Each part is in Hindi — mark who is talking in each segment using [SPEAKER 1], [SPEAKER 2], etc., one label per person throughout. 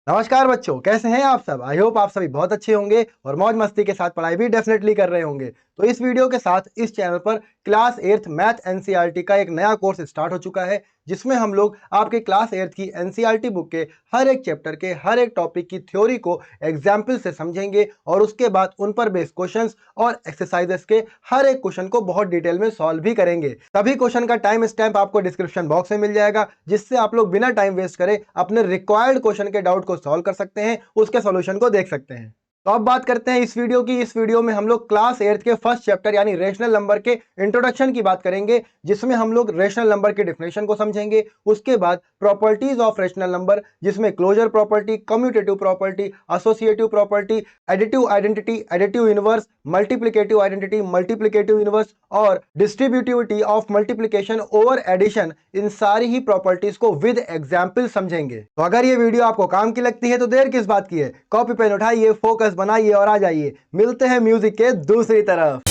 [SPEAKER 1] नमस्कार बच्चों, कैसे हैं आप सब। आई होप आप सभी बहुत अच्छे होंगे और मौज मस्ती के साथ पढ़ाई भी डेफिनेटली कर रहे होंगे। तो इस वीडियो के साथ इस चैनल पर क्लास 8th मैथ एनसीईआरटी का एक नया कोर्स स्टार्ट हो चुका है, जिसमें हम लोग आपके क्लास 8th की एनसीईआरटी बुक के हर एक चैप्टर के हर एक टॉपिक की थ्योरी को एग्जाम्पल से समझेंगे और उसके बाद उन पर बेस्ड क्वेश्चंस और एक्सरसाइजेस के हर एक क्वेश्चन को बहुत डिटेल में सॉल्व भी करेंगे। सभी क्वेश्चन का टाइम स्टैम्प आपको डिस्क्रिप्शन बॉक्स में मिल जाएगा, जिससे आप लोग बिना टाइम वेस्ट करे अपने रिक्वायर्ड क्वेश्चन के डाउट को सॉल्व कर सकते हैं, उसके सॉल्यूशन को देख सकते हैं। तो अब बात करते हैं इस वीडियो की। इस वीडियो में हम लोग क्लास 8th के फर्स्ट चैप्टर यानी रेशनल नंबर के इंट्रोडक्शन की बात करेंगे, जिसमें हम लोग रेशनल नंबर के डेफिनेशन को समझेंगे। उसके बाद प्रॉपर्टीज ऑफ रेशनल नंबर, जिसमें closure property, commutative property, associative property, additive identity, additive inverse, multiplicative identity, multiplicative inverse और distributivity of multiplication over addition, इन सारी ही प्रॉपर्टीज को विद एग्जाम्पल समझेंगे। तो अगर ये वीडियो आपको काम की लगती है तो देर किस बात की है, कॉपी पेन उठाइए, फोकस बनाइए और आ जाइए। मिलते हैं म्यूजिक के दूसरी तरफ।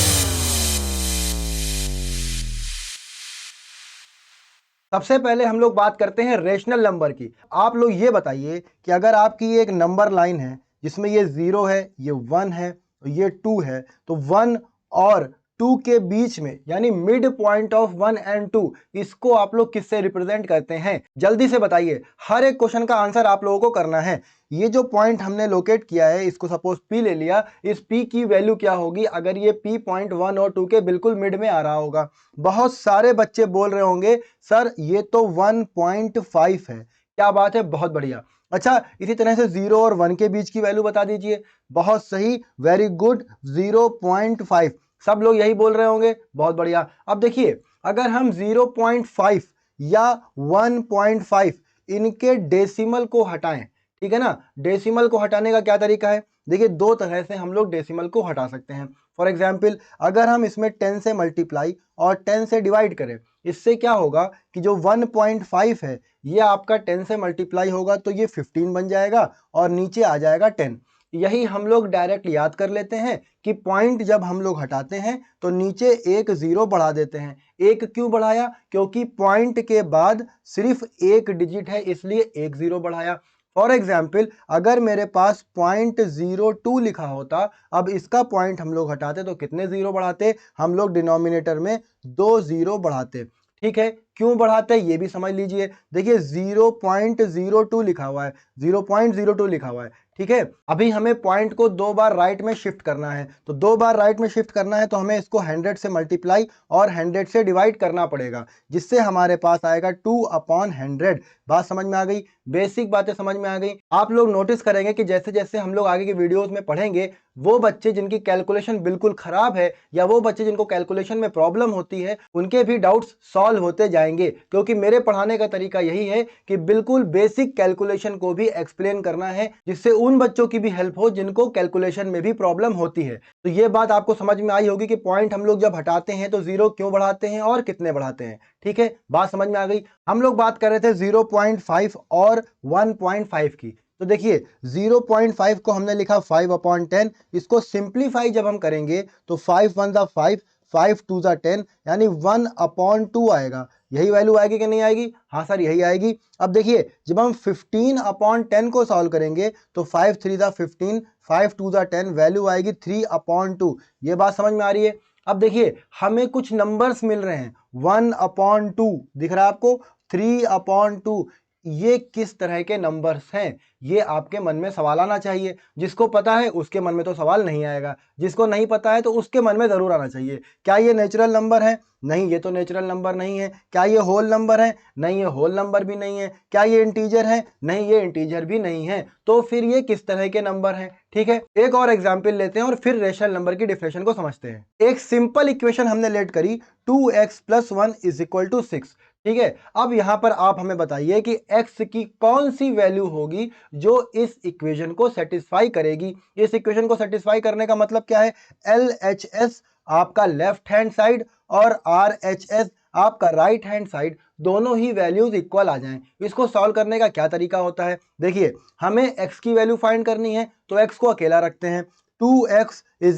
[SPEAKER 1] सबसे पहले हम लोग बात करते हैं रेशनल नंबर की। आप लोग ये बताइए कि अगर आपकी एक नंबर लाइन है जिसमें ये 0 है, ये 1 है, ये 2 है, तो 1 और 2 के बीच में यानी मिड पॉइंट ऑफ 1 एंड 2, इसको आप लोग किससे रिप्रेजेंट करते हैं? जल्दी से बताइए। हर एक क्वेश्चन का आंसर आप लोगों को करना है। ये जो पॉइंट हमने लोकेट किया है, इसको सपोज P ले लिया, इस P की वैल्यू क्या होगी अगर ये P पॉइंट 1 और 2 के बिल्कुल मिड में आ रहा होगा? बहुत सारे बच्चे बोल रहे होंगे सर ये तो 1.5 है। क्या बात है, बहुत बढ़िया। अच्छा, इसी तरह से 0 और 1 के बीच की वैल्यू बता दीजिए। बहुत सही, वेरी गुड, 0.5। सब लोग यही बोल रहे होंगे, बहुत बढ़िया। अब देखिए, अगर हम 0.5 या 1.5 इनके डेसिमल को हटाएं, ठीक है ना। डेसिमल को हटाने का क्या तरीका है? देखिए, दो तरह से हम लोग डेसिमल को हटा सकते हैं। फॉर एग्जाम्पल, अगर हम इसमें 10 से मल्टीप्लाई और 10 से डिवाइड करें, इससे क्या होगा कि जो 1.5 है ये आपका 10 से मल्टीप्लाई होगा तो ये 15 बन जाएगा और नीचे आ जाएगा 10। यही हम लोग डायरेक्ट याद कर लेते हैं कि पॉइंट जब हम लोग हटाते हैं तो नीचे एक 0 बढ़ा देते हैं। एक क्यों बढ़ाया? क्योंकि पॉइंट के बाद सिर्फ एक डिजिट है, इसलिए एक 0 बढ़ाया। फॉर एग्जाम्पल, अगर मेरे पास 0.02 लिखा होता, अब इसका पॉइंट हम लोग हटाते तो कितने 0 बढ़ाते? हम लोग डिनोमिनेटर में 2 0 बढ़ाते। ठीक है, क्यों बढ़ाते हैं ये भी समझ लीजिए। देखिए, 0.02 लिखा हुआ है, 0.02 लिखा हुआ है, ठीक है। अभी हमें पॉइंट को 2 बार राइट में शिफ्ट करना है, तो 2 बार राइट में शिफ्ट करना है तो हमें इसको 100 से मल्टीप्लाई और 100 से डिवाइड करना पड़ेगा, जिससे हमारे पास आएगा 2/100। बात समझ में आ गई? बेसिक बातें समझ में आ गई। आप लोग नोटिस करेंगे कि जैसे जैसे हम लोग आगे की वीडियोस में पढ़ेंगे, वो बच्चे जिनकी कैलकुलेशन बिल्कुल खराब है या वो बच्चे जिनको कैलकुलेशन में प्रॉब्लम होती है, उनके भी डाउट्स सॉल्व होते जाएंगे। क्योंकि मेरे पढ़ाने का तरीका यही है कि बिल्कुल बेसिक कैलकुलेशन को भी एक्सप्लेन करना है, जिससे उन बच्चों की भी हेल्प हो जिनको कैलकुलेशन में भी प्रॉब्लम होती है। तो ये बात आपको समझ में आई होगी कि पॉइंट हम लोग जब हटाते हैं तो 0 क्यों बढ़ाते हैं और कितने बढ़ाते हैं। ठीक है, बात समझ में आ गई। हम लोग बात कर रहे थे 0.5 और 1.5 की। तो देखिए, 0.5 को हमने लिखा 5/10। इसको सिंप्लीफाई जब हम करेंगे तो 5 1 ज़ा 5, 5 2 ज़ा 10, यानी 1/2 आएगा। यही वैल्यू आएगी कि नहीं आएगी? हाँ सर, यही आएगी। अब देखिए, जब हम 15/10 को सॉल्व करेंगे तो 5 3 ज़ा 15, 5 2 ज़ा 10, वैल्यू आएगी 3/2। ये बात समझ में आ रही है? अब देखिए, हमें कुछ नंबर्स मिल रहे हैं। 1/2 दिख रहा है आपको, 3/2, ये किस तरह के नंबर्स हैं? ये आपके मन में सवाल आना चाहिए। जिसको पता है उसके मन में तो सवाल नहीं आएगा, जिसको नहीं पता है तो उसके मन में जरूर आना चाहिए। क्या ये नेचुरल नंबर है? नहीं, ये तो नेचुरल नंबर नहीं है। क्या ये होल नंबर है? नहीं, ये होल नंबर भी नहीं है। क्या ये इंटीजर है? नहीं, ये इंटीजर भी नहीं है। तो फिर ये किस तरह के नंबर हैं? ठीक है, एक और एग्जाम्पल लेते हैं और फिर रेशनल नंबर की डिफिनेशन को समझते हैं। एक सिंपल इक्वेशन हमने लेट करी, 2x + 1 = 6। ठीक है, अब यहां पर आप हमें बताइए कि x की कौन सी वैल्यू होगी जो इस इक्वेशन को सेटिस्फाई करेगी। इस इक्वेशन को सेटिस्फाई करने का मतलब क्या है? LHS आपका लेफ्ट हैंड साइड और RHS आपका राइट हैंड साइड, दोनों ही वैल्यूज इक्वल आ जाएं। इसको सॉल्व करने का क्या तरीका होता है? देखिए, हमें x की वैल्यू फाइंड करनी है तो x को अकेला रखते हैं। 2x =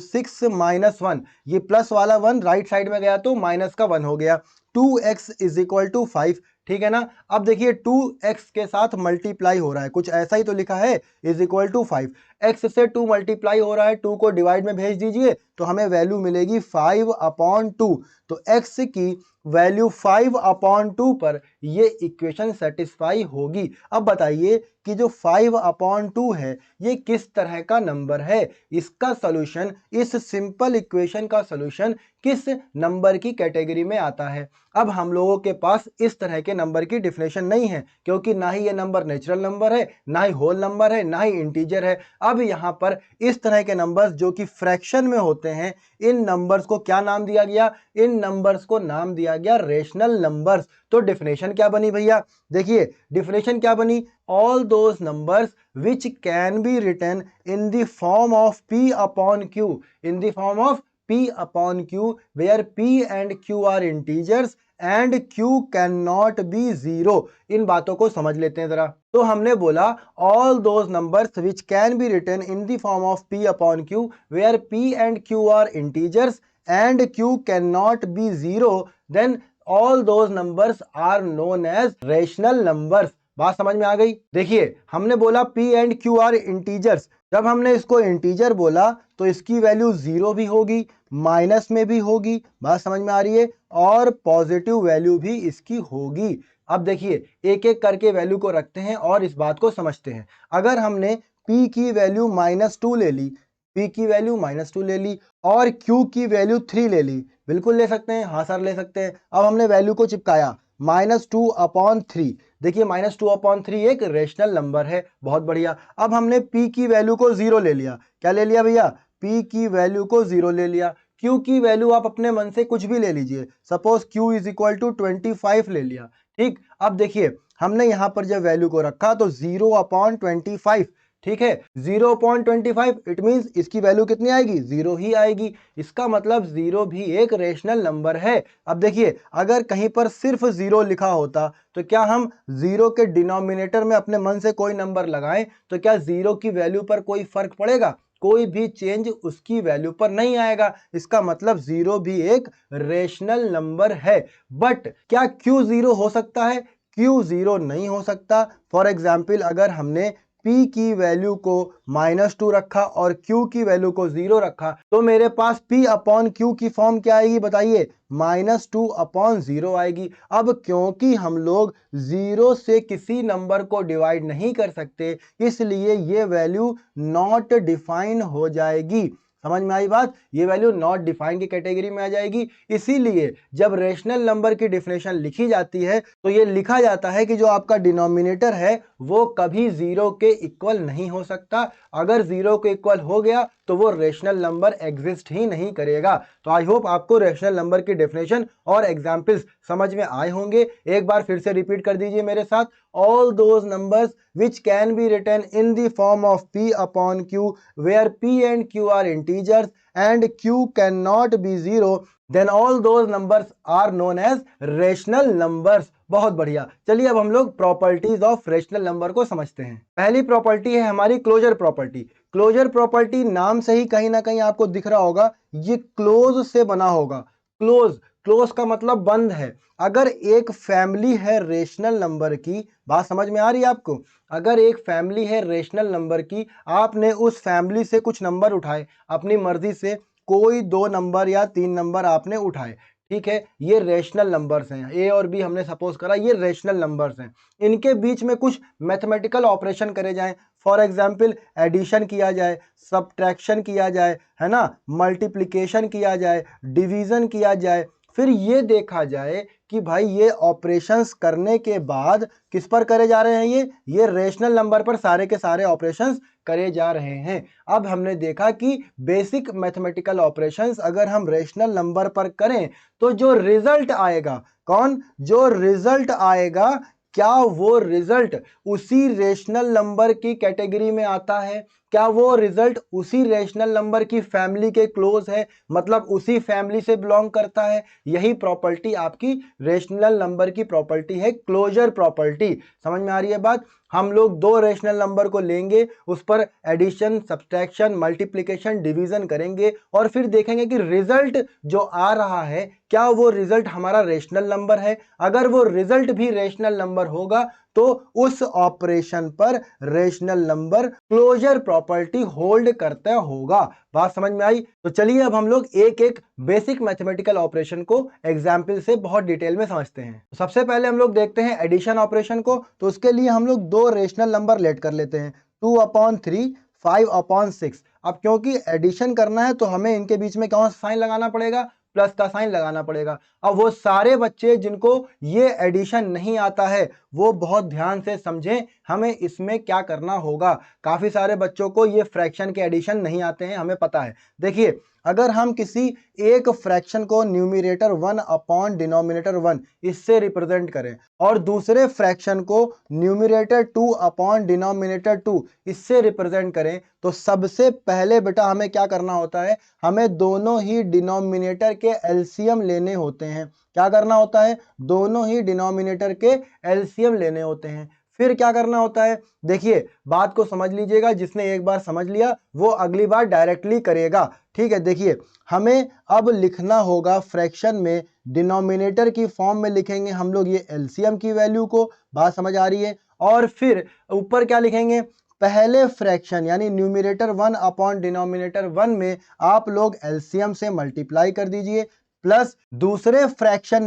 [SPEAKER 1] 6 - 1, ये प्लस वाला 1 राइट साइड में गया तो माइनस का 1 हो गया। 2x = 5, ठीक है ना। अब देखिए 2x के साथ मल्टीप्लाई हो रहा है, कुछ ऐसा ही तो लिखा है, इज इक्वल टू 5। x से 2 मल्टीप्लाई हो रहा है, 2 को डिवाइड में भेज दीजिए तो हमें वैल्यू मिलेगी 5/2। तो x की वैल्यू 5/2 पर ये इक्वेशन सेटिस्फाई होगी। अब बताइए कि जो 5/2 है ये किस तरह का नंबर है। इसका सॉल्यूशन, इस सिंपल इक्वेशन का सॉल्यूशन किस नंबर की कैटेगरी में आता है। अब हम लोगों के पास इस तरह के नंबर की डिफिनेशन नहीं है, क्योंकि ना ही ये नंबर नेचुरल नंबर है, ना ही होल नंबर है, ना ही इंटीजर है। अब यहाँ पर इस तरह के नंबर्स जो कि फ्रैक्शन में होते हैं, इन नंबर्स को क्या नाम दिया गया, इन नंबर्स को नाम दिया गया रेशनल नंबर्स। तो डिफिनेशन क्या बनी भैया, देखिए डिफिनेशन क्या बनी, all those numbers which can be written in the form of p upon q, in the form of p upon q where p and q are integers and q can not be zero. इन बातों को समझ लेते हैं जरा। तो हमने बोला all those numbers which can be written in the form of p upon q where p and q are integers and q can not be zero, then all those numbers are known as rational numbers. बात समझ में आ गई। देखिए हमने बोला p and q are integers, जब हमने इसको इंटीजर बोला तो इसकी वैल्यू जीरो भी होगी, माइनस में भी होगी, बात समझ में आ रही है, और पॉजिटिव वैल्यू भी इसकी होगी। अब देखिए एक एक करके वैल्यू को रखते हैं और इस बात को समझते हैं। अगर हमने p की वैल्यू -2 ले ली, p की वैल्यू -2 ले ली और q की वैल्यू 3 ले ली, बिल्कुल ले सकते हैं, हाँ सर ले सकते हैं। अब हमने वैल्यू को चिपकाया -2/3, देखिए -2/3 एक रेशनल नंबर है, बहुत बढ़िया। अब हमने p की वैल्यू को 0 ले लिया, क्या ले लिया भैया, p की वैल्यू को 0 ले लिया। q की वैल्यू आप अपने मन से कुछ भी ले लीजिए, suppose q is equal to 25 ले लिया, ठीक। अब देखिए हमने यहां पर जब वैल्यू को रखा तो 0/25, ठीक है, 0/25 इट मींस इसकी वैल्यू कितनी आएगी, 0 ही आएगी। इसका मतलब 0 भी एक रेशनल नंबर है। अब देखिए अगर कहीं पर सिर्फ 0 लिखा होता तो क्या हम 0 के डिनोमिनेटर में अपने मन से कोई नंबर लगाएं तो क्या 0 की वैल्यू पर कोई फर्क पड़ेगा, कोई भी चेंज उसकी वैल्यू पर नहीं आएगा। इसका मतलब 0 भी एक रेशनल नंबर है। बट क्या q 0 हो सकता है, q 0 नहीं हो सकता। फॉर एग्जाम्पल अगर हमने p की वैल्यू को -2 रखा और q की वैल्यू को 0 रखा तो मेरे पास p अपॉन q की फॉर्म क्या आएगी बताइए, -2/0 आएगी। अब क्योंकि हम लोग 0 से किसी नंबर को डिवाइड नहीं कर सकते, इसलिए ये वैल्यू नॉट डिफाइन हो जाएगी। समझ में आई बात, ये वैल्यू नॉट डिफाइंड की कैटेगरी में आ जाएगी। इसीलिए जब रेशनल नंबर की डिफिनेशन लिखी जाती है तो ये लिखा जाता है कि जो आपका डिनोमिनेटर है वो कभी 0 के इक्वल नहीं हो सकता। अगर 0 के इक्वल हो गया तो वो रेशनल नंबर एग्जिस्ट ही नहीं करेगा। तो आई होप आपको रेशनल नंबर की डेफिनेशन और एग्जांपल्स समझ में आए होंगे। एक बार फिर से रिपीट कर दीजिए मेरे साथ, all those numbers which can be written in the form of p upon q where p and q are integers and q cannot be zero, then all those numbers are known as rational numbers। बहुत बढ़िया। चलिए अब हम लोग प्रॉपर्टीज ऑफ रेशनल नंबर को समझते हैं। पहली प्रॉपर्टी है हमारी क्लोजर प्रॉपर्टी। क्लोजर प्रॉपर्टी नाम से ही कहीं ना कहीं आपको दिख रहा होगा, ये क्लोज से बना होगा। क्लोज, क्लोज का मतलब बंद है। अगर एक फैमिली है रेशनल नंबर की, बात समझ में आ रही है आपको, अगर एक फैमिली है रेशनल नंबर की, आपने उस फैमिली से कुछ नंबर उठाए, अपनी मर्जी से कोई 2 नंबर या 3 नंबर आपने उठाए, ठीक है, ये रेशनल नंबर्स हैं, ए और बी हमने सपोज करा ये रेशनल नंबर्स हैं। इनके बीच में कुछ मैथमेटिकल ऑपरेशन करे जाएं, फॉर एग्जाम्पल एडिशन किया जाए, सब्ट्रैक्शन किया जाए, है ना, मल्टीप्लिकेशन किया जाए, डिवीजन किया जाए, फिर ये देखा जाए कि भाई ये ऑपरेशंस करने के बाद किस पर करे जा रहे हैं, ये रेशनल नंबर पर सारे के सारे ऑपरेशंस करे जा रहे हैं। अब हमने देखा कि बेसिक मैथमेटिकल ऑपरेशंस अगर हम रेशनल नंबर पर करें तो जो रिजल्ट आएगा, कौन, जो रिजल्ट आएगा, क्या वो रिजल्ट उसी रेशनल नंबर की कैटेगरी में आता है, क्या वो रिजल्ट उसी रेशनल नंबर की फैमिली के क्लोज है, मतलब उसी फैमिली से बिलोंग करता है। यही प्रॉपर्टी आपकी रेशनल नंबर की प्रॉपर्टी है, क्लोजर प्रॉपर्टी। समझ में आ रही है बात। हम लोग दो रेशनल नंबर को लेंगे, उस पर एडिशन, सब्सट्रैक्शन, मल्टीप्लिकेशन, डिवीजन करेंगे और फिर देखेंगे कि रिजल्ट जो आ रहा है क्या वो रिजल्ट हमारा रेशनल नंबर है। अगर वो रिजल्ट भी रेशनल नंबर होगा तो उस ऑपरेशन पर rational number closure property hold करता होगा। बात समझ में आई? तो चलिए अब हम लोग एक एक बेसिक मैथमेटिकल ऑपरेशन को एग्जाम्पल से बहुत डिटेल में समझते हैं। सबसे पहले हम लोग देखते हैं एडिशन ऑपरेशन को। तो उसके लिए हम लोग दो रेशनल नंबर लेट कर लेते हैं, 2/3, 5/6। अब क्योंकि एडिशन करना है तो हमें इनके बीच में कौन सा साइन लगाना पड़ेगा? प्लस का साइन लगाना पड़ेगा। अब वो सारे बच्चे जिनको ये एडिशन नहीं आता है वो बहुत ध्यान से समझें, हमें इसमें क्या करना होगा। काफी सारे बच्चों को ये फ्रैक्शन के एडिशन नहीं आते हैं, हमें पता है। देखिए, अगर हम किसी एक फ्रैक्शन को न्यूमरेटर 1 अपॉन डिनोमिनेटर 1 इससे रिप्रेजेंट करें और दूसरे फ्रैक्शन को न्यूमरेटर 2 अपॉन डिनोमिनेटर 2 इससे रिप्रेजेंट करें, तो सबसे पहले बेटा हमें क्या करना होता है? हमें दोनों ही डिनोमिनेटर के एलसीएम लेने होते हैं। क्या करना होता है? दोनों ही डिनोमिनेटर के एलसीएम लेने होते हैं। फिर क्या करना होता है? देखिए, बात को समझ लीजिएगा, जिसने एक बार समझ लिया वो अगली बार डायरेक्टली करेगा। ठीक है, देखिए हमें अब लिखना होगा फ्रैक्शन में डिनोमिनेटर की फॉर्म में लिखेंगे हम लोग ये एलसीएम की वैल्यू को। बात समझ आ रही है? और फिर ऊपर क्या लिखेंगे? पहले फ्रैक्शन यानी न्यूमरेटर 1 अपॉन डिनोमिनेटर 1 में आप लोग एलसीएम से मल्टीप्लाई कर दीजिए, प्लस दूसरे फ्रैक्शन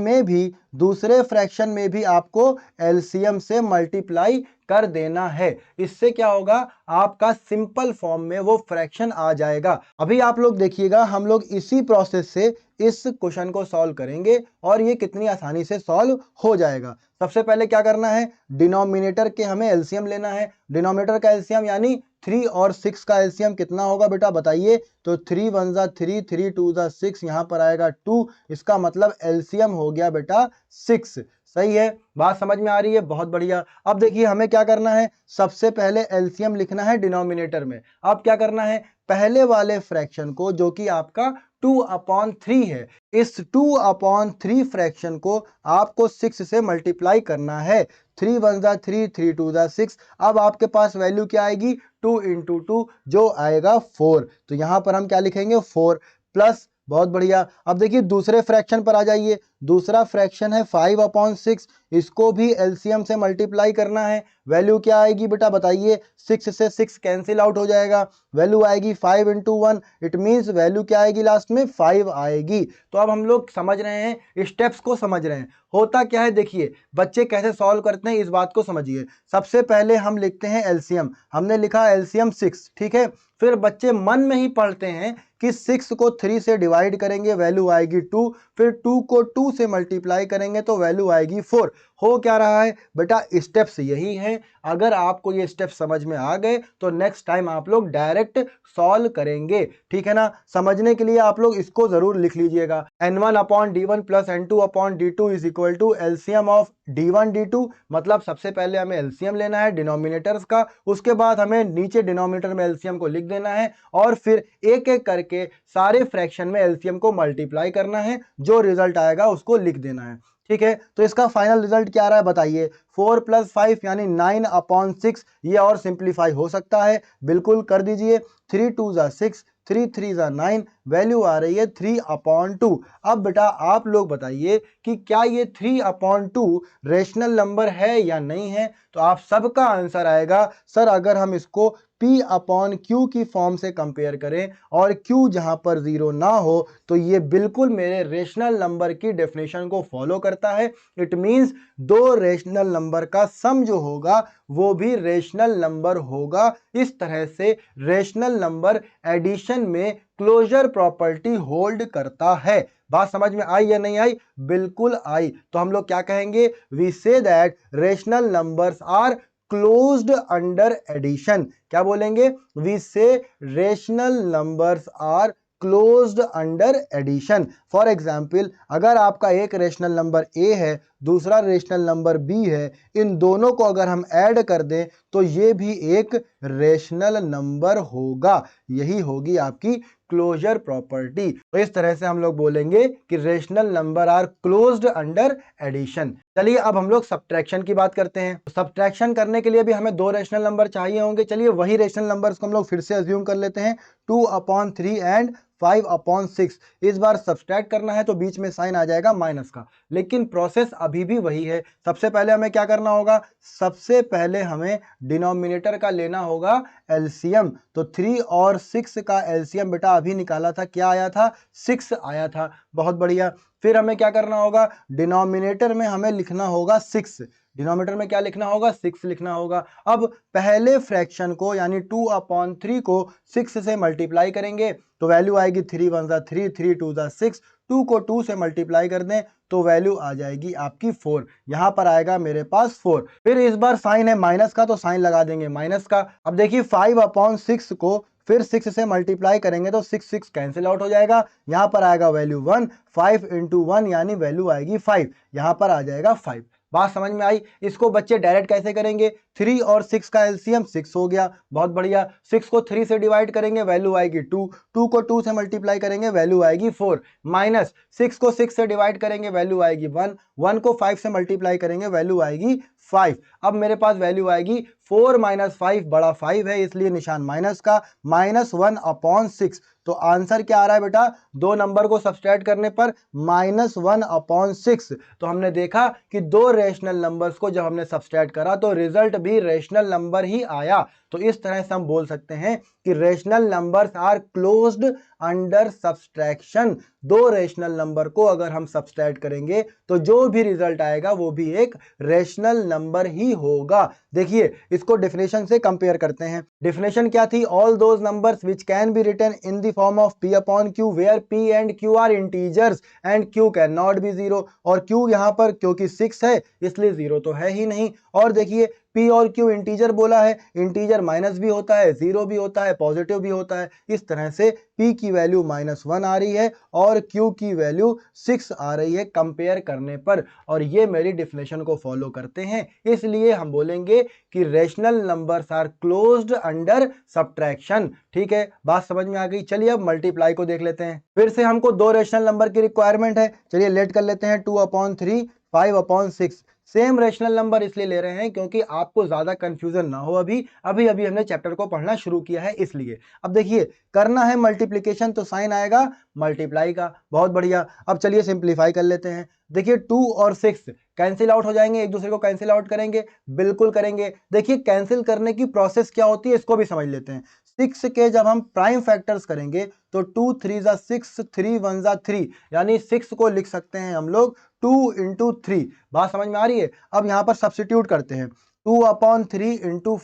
[SPEAKER 1] में भी आपको एलसीएम से मल्टीप्लाई कर देना है। इससे क्या होगा? आपका सिंपल फॉर्म में वो फ्रैक्शन आ जाएगा। अभी आप लोग देखिएगा, हम लोग इसी प्रोसेस से इस क्वेश्चन को सॉल्व करेंगे और ये कितनी आसानी से सॉल्व हो जाएगा। सबसे पहले क्या करना है? डिनोमिनेटर के हमें एलसीएम लेना है। डिनोमिनेटर का एलसीएम यानी 3 और 6 का एलसीएम कितना होगा बेटा बताइए? तो 3 1 जा 3, 3 2 जा 6, यहाँ पर आएगा 2। इसका मतलब एलसीएम हो गया बेटा 6। सही है? बात समझ में आ रही है? बहुत बढ़िया। अब देखिए हमें क्या करना है? सबसे पहले एलसीएम लिखना है डिनोमिनेटर में। अब क्या करना है? पहले वाले फ्रैक्शन को जो कि आपका 2/3 है, इस 2/3 फ्रैक्शन को आपको 6 से मल्टीप्लाई करना है। 3 1 जा 3, 3 2 जा 6। अब आपके पास वैल्यू क्या आएगी? 2 इंटू 2 जो आएगा 4। तो यहां पर हम क्या लिखेंगे? 4 प्लस। बहुत बढ़िया। अब देखिए दूसरे फ्रैक्शन पर आ जाइए। दूसरा फ्रैक्शन है 5/6, इसको भी एलसीएम से मल्टीप्लाई करना है। वैल्यू क्या आएगी बेटा बताइए? 6 से 6 कैंसिल आउट हो जाएगा, वैल्यू आएगी 5 इंटू 1। इट मीन्स वैल्यू क्या आएगी? लास्ट में 5 आएगी। तो अब हम लोग समझ रहे हैं, स्टेप्स को समझ रहे हैं। होता क्या है देखिए, बच्चे कैसे सॉल्व करते हैं इस बात को समझिए। सबसे पहले हम लिखते हैं एलसीएम। हमने लिखा एलसीएम 6, ठीक है। फिर बच्चे मन में ही पढ़ते हैं कि 6 को 3 से डिवाइड करेंगे, वैल्यू आएगी 2। फिर 2 को 2 से मल्टीप्लाई करेंगे तो वैल्यू आएगी 4। हो क्या रहा है बेटा? स्टेप्स यही है। अगर आपको ये स्टेप समझ में आ गए तो नेक्स्ट टाइम आप लोग डायरेक्ट सॉल्व करेंगे। ठीक है ना? समझने के लिए आप लोग इसको जरूर लिख लीजिएगा। n1/d1 plus n2/d2 is equal to LCM of d1 d2। मतलब सबसे पहले हमें एलसीएम लेना है डिनोमिनेटर्स का, उसके बाद हमें नीचे डिनोमिनेटर में एलसीएम को लिख देना है और फिर एक एक करके सारे फ्रैक्शन में एलसीएम को मल्टीप्लाई करना है, जो रिजल्ट आएगा उसको लिख देना है। ठीक है, तो इसका फाइनल रिजल्ट क्या आ रहा है बताइए? 4 + 5 यानी 9/6। ये और सिंप्लीफाई हो सकता है, बिल्कुल कर दीजिए। 3 2 जा 6, 3 3 जा 9, वैल्यू आ रही है 3/2। अब बेटा आप लोग बताइए कि क्या ये 3/2 रेशनल नंबर है या नहीं है? तो आप सबका आंसर आएगा सर अगर हम इसको P/Q की फॉर्म से कंपेयर करें और Q जहां पर 0 ना हो तो ये बिल्कुल मेरे रेशनल नंबर की डेफिनेशन को फॉलो करता है। इट मींस दो रेशनल नंबर का सम जो होगा वो भी रेशनल नंबर होगा। इस तरह से रेशनल नंबर एडिशन में क्लोजर प्रॉपर्टी होल्ड करता है। बात समझ में आई या नहीं आई? बिल्कुल आई। तो हम लोग क्या कहेंगे? We say that rational numbers are closed under addition. क्या बोलेंगे? We say rational numbers are closed under addition. For example, अगर आपका एक रेशनल नंबर ए है, दूसरा रेशनल नंबर b है, इन दोनों को अगर हम ऐड कर दें तो ये भी एक रेशनल नंबर होगा। यही होगी आपकी क्लोजर प्रॉपर्टी। तो इस तरह से हम लोग बोलेंगे कि rational number are closed under addition. चलिए अब हम लोग सब्ट्रैक्शन की बात करते हैं। सब्ट्रैक्शन करने के लिए भी हमें दो रेशनल नंबर चाहिए होंगे। चलिए वही रेशनल नंबर्स को हम लोग फिर से अज्यूम कर लेते हैं, 2/3 एंड 5/6। इस बार सब्सट्रैक्ट करना है तो बीच में साइन आ जाएगा माइनस का, लेकिन प्रोसेस अभी भी वही है। सबसे पहले हमें क्या करना होगा, सबसे पहले हमें डिनोमिनेटर का लेना होगा एलसीएम। तो 3 और 6 का एलसीएम बेटा अभी निकाला था, क्या आया था, 6 आया था। बहुत बढ़िया। फिर हमें क्या करना होगा, डिनोमिनेटर में हमें लिखना होगा 6। डिनोमिनेटर में क्या लिखना होगा, 6 लिखना होगा। अब पहले फ्रैक्शन को यानी 2/3 को 6 से मल्टीप्लाई करेंगे तो वैल्यू आएगी 3 1 3, 3 2 6। 2 को 2 से मल्टीप्लाई कर दें तो वैल्यू आ जाएगी आपकी 4। यहां पर आएगा मेरे पास 4। फिर इस बार साइन है माइनस का तो साइन लगा देंगे माइनस का। अब देखिए 5/6 को फिर 6 से मल्टीप्लाई करेंगे तो 6 6 कैंसिल आउट हो जाएगा। यहां पर आएगा वैल्यू 1, 5 × 1 यानी वैल्यू आएगी 5। यहां पर आ जाएगा 5। बात समझ में आई। इसको बच्चे डायरेक्ट कैसे करेंगे, 3 और 6 का एलसीएम 6 हो गया। बहुत बढ़िया। 6 को 3 से डिवाइड करेंगे वैल्यू आएगी 2, 2 को 2 से मल्टीप्लाई करेंगे वैल्यू आएगी 4, माइनस 6 को 6 से डिवाइड करेंगे वैल्यू आएगी 1, 1 को 5 से मल्टीप्लाई करेंगे वैल्यू आएगी 5। अब मेरे पास वैल्यू आएगी 4 - 5 बड़ा 5 है इसलिए निशान माइनस का, -1/6। तो आंसर क्या आ रहा है बेटा, दो नंबर को सब्सट्रैक्ट करने पर -1/6। तो हमने देखा कि दो रेशनल नंबर्स को जब हमने सब्सट्रैक्ट करा तो रिजल्ट भी रेशनल नंबर ही आया। तो इस तरह से हम बोल सकते हैं कि rational numbers are closed under subtraction. दो रेशनल नंबर को अगर हम सब्सट्रैक्ट करेंगे तो जो भी रिजल्ट आएगा वो भी एक रेशनल नंबर ही होगा। देखिए इसको डेफिनेशन से कंपेयर करते हैं। डेफिनेशन क्या थी, all those numbers which can be written in the form of p/q where p and q are integers and q can not be 0। और q यहां पर क्योंकि 6 है इसलिए 0 तो है ही नहीं। और देखिए p और q इंटीजर बोला है, इंटीजर माइनस भी होता है, 0 भी होता है, पॉजिटिव भी होता है। इस तरह से p की वैल्यू -1 आ रही है और q की वैल्यू 6 आ रही है कंपेयर करने पर। और ये मेरी डेफिनेशन को फॉलो करते हैं, इसलिए हम बोलेंगे कि rational numbers are closed under subtraction. ठीक है, बात समझ में आ गई। चलिए अब मल्टीप्लाई को देख लेते हैं। फिर से हमको दो रेशनल नंबर की रिक्वायरमेंट है। चलिए लेट कर लेते हैं, 2/3 5/6। सेम रेशनल नंबर इसलिए ले रहे हैं क्योंकि आपको ज्यादा कंफ्यूजन ना हो। अभी हमने चैप्टर को पढ़ना शुरू किया है इसलिए। अब देखिए करना है मल्टीप्लिकेशन तो साइन आएगा मल्टीप्लाई का। बहुत बढ़िया। अब चलिए सिंप्लीफाई कर लेते हैं। देखिए 2 और 6 कैंसिल आउट हो जाएंगे, एक दूसरे को कैंसिल आउट करेंगे, बिल्कुल करेंगे। देखिए कैंसिल करने की प्रोसेस क्या होती है इसको भी समझ लेते हैं। 6 के जब हम प्राइम फैक्टर्स करेंगे तो 2 3 6, 3 1 3, यानी 6 को लिख सकते हैं हम लोग 2 × 3। बात समझ में आ रही है। अब यहां पर सब्स्टिट्यूट करते हैं, 2/3 ×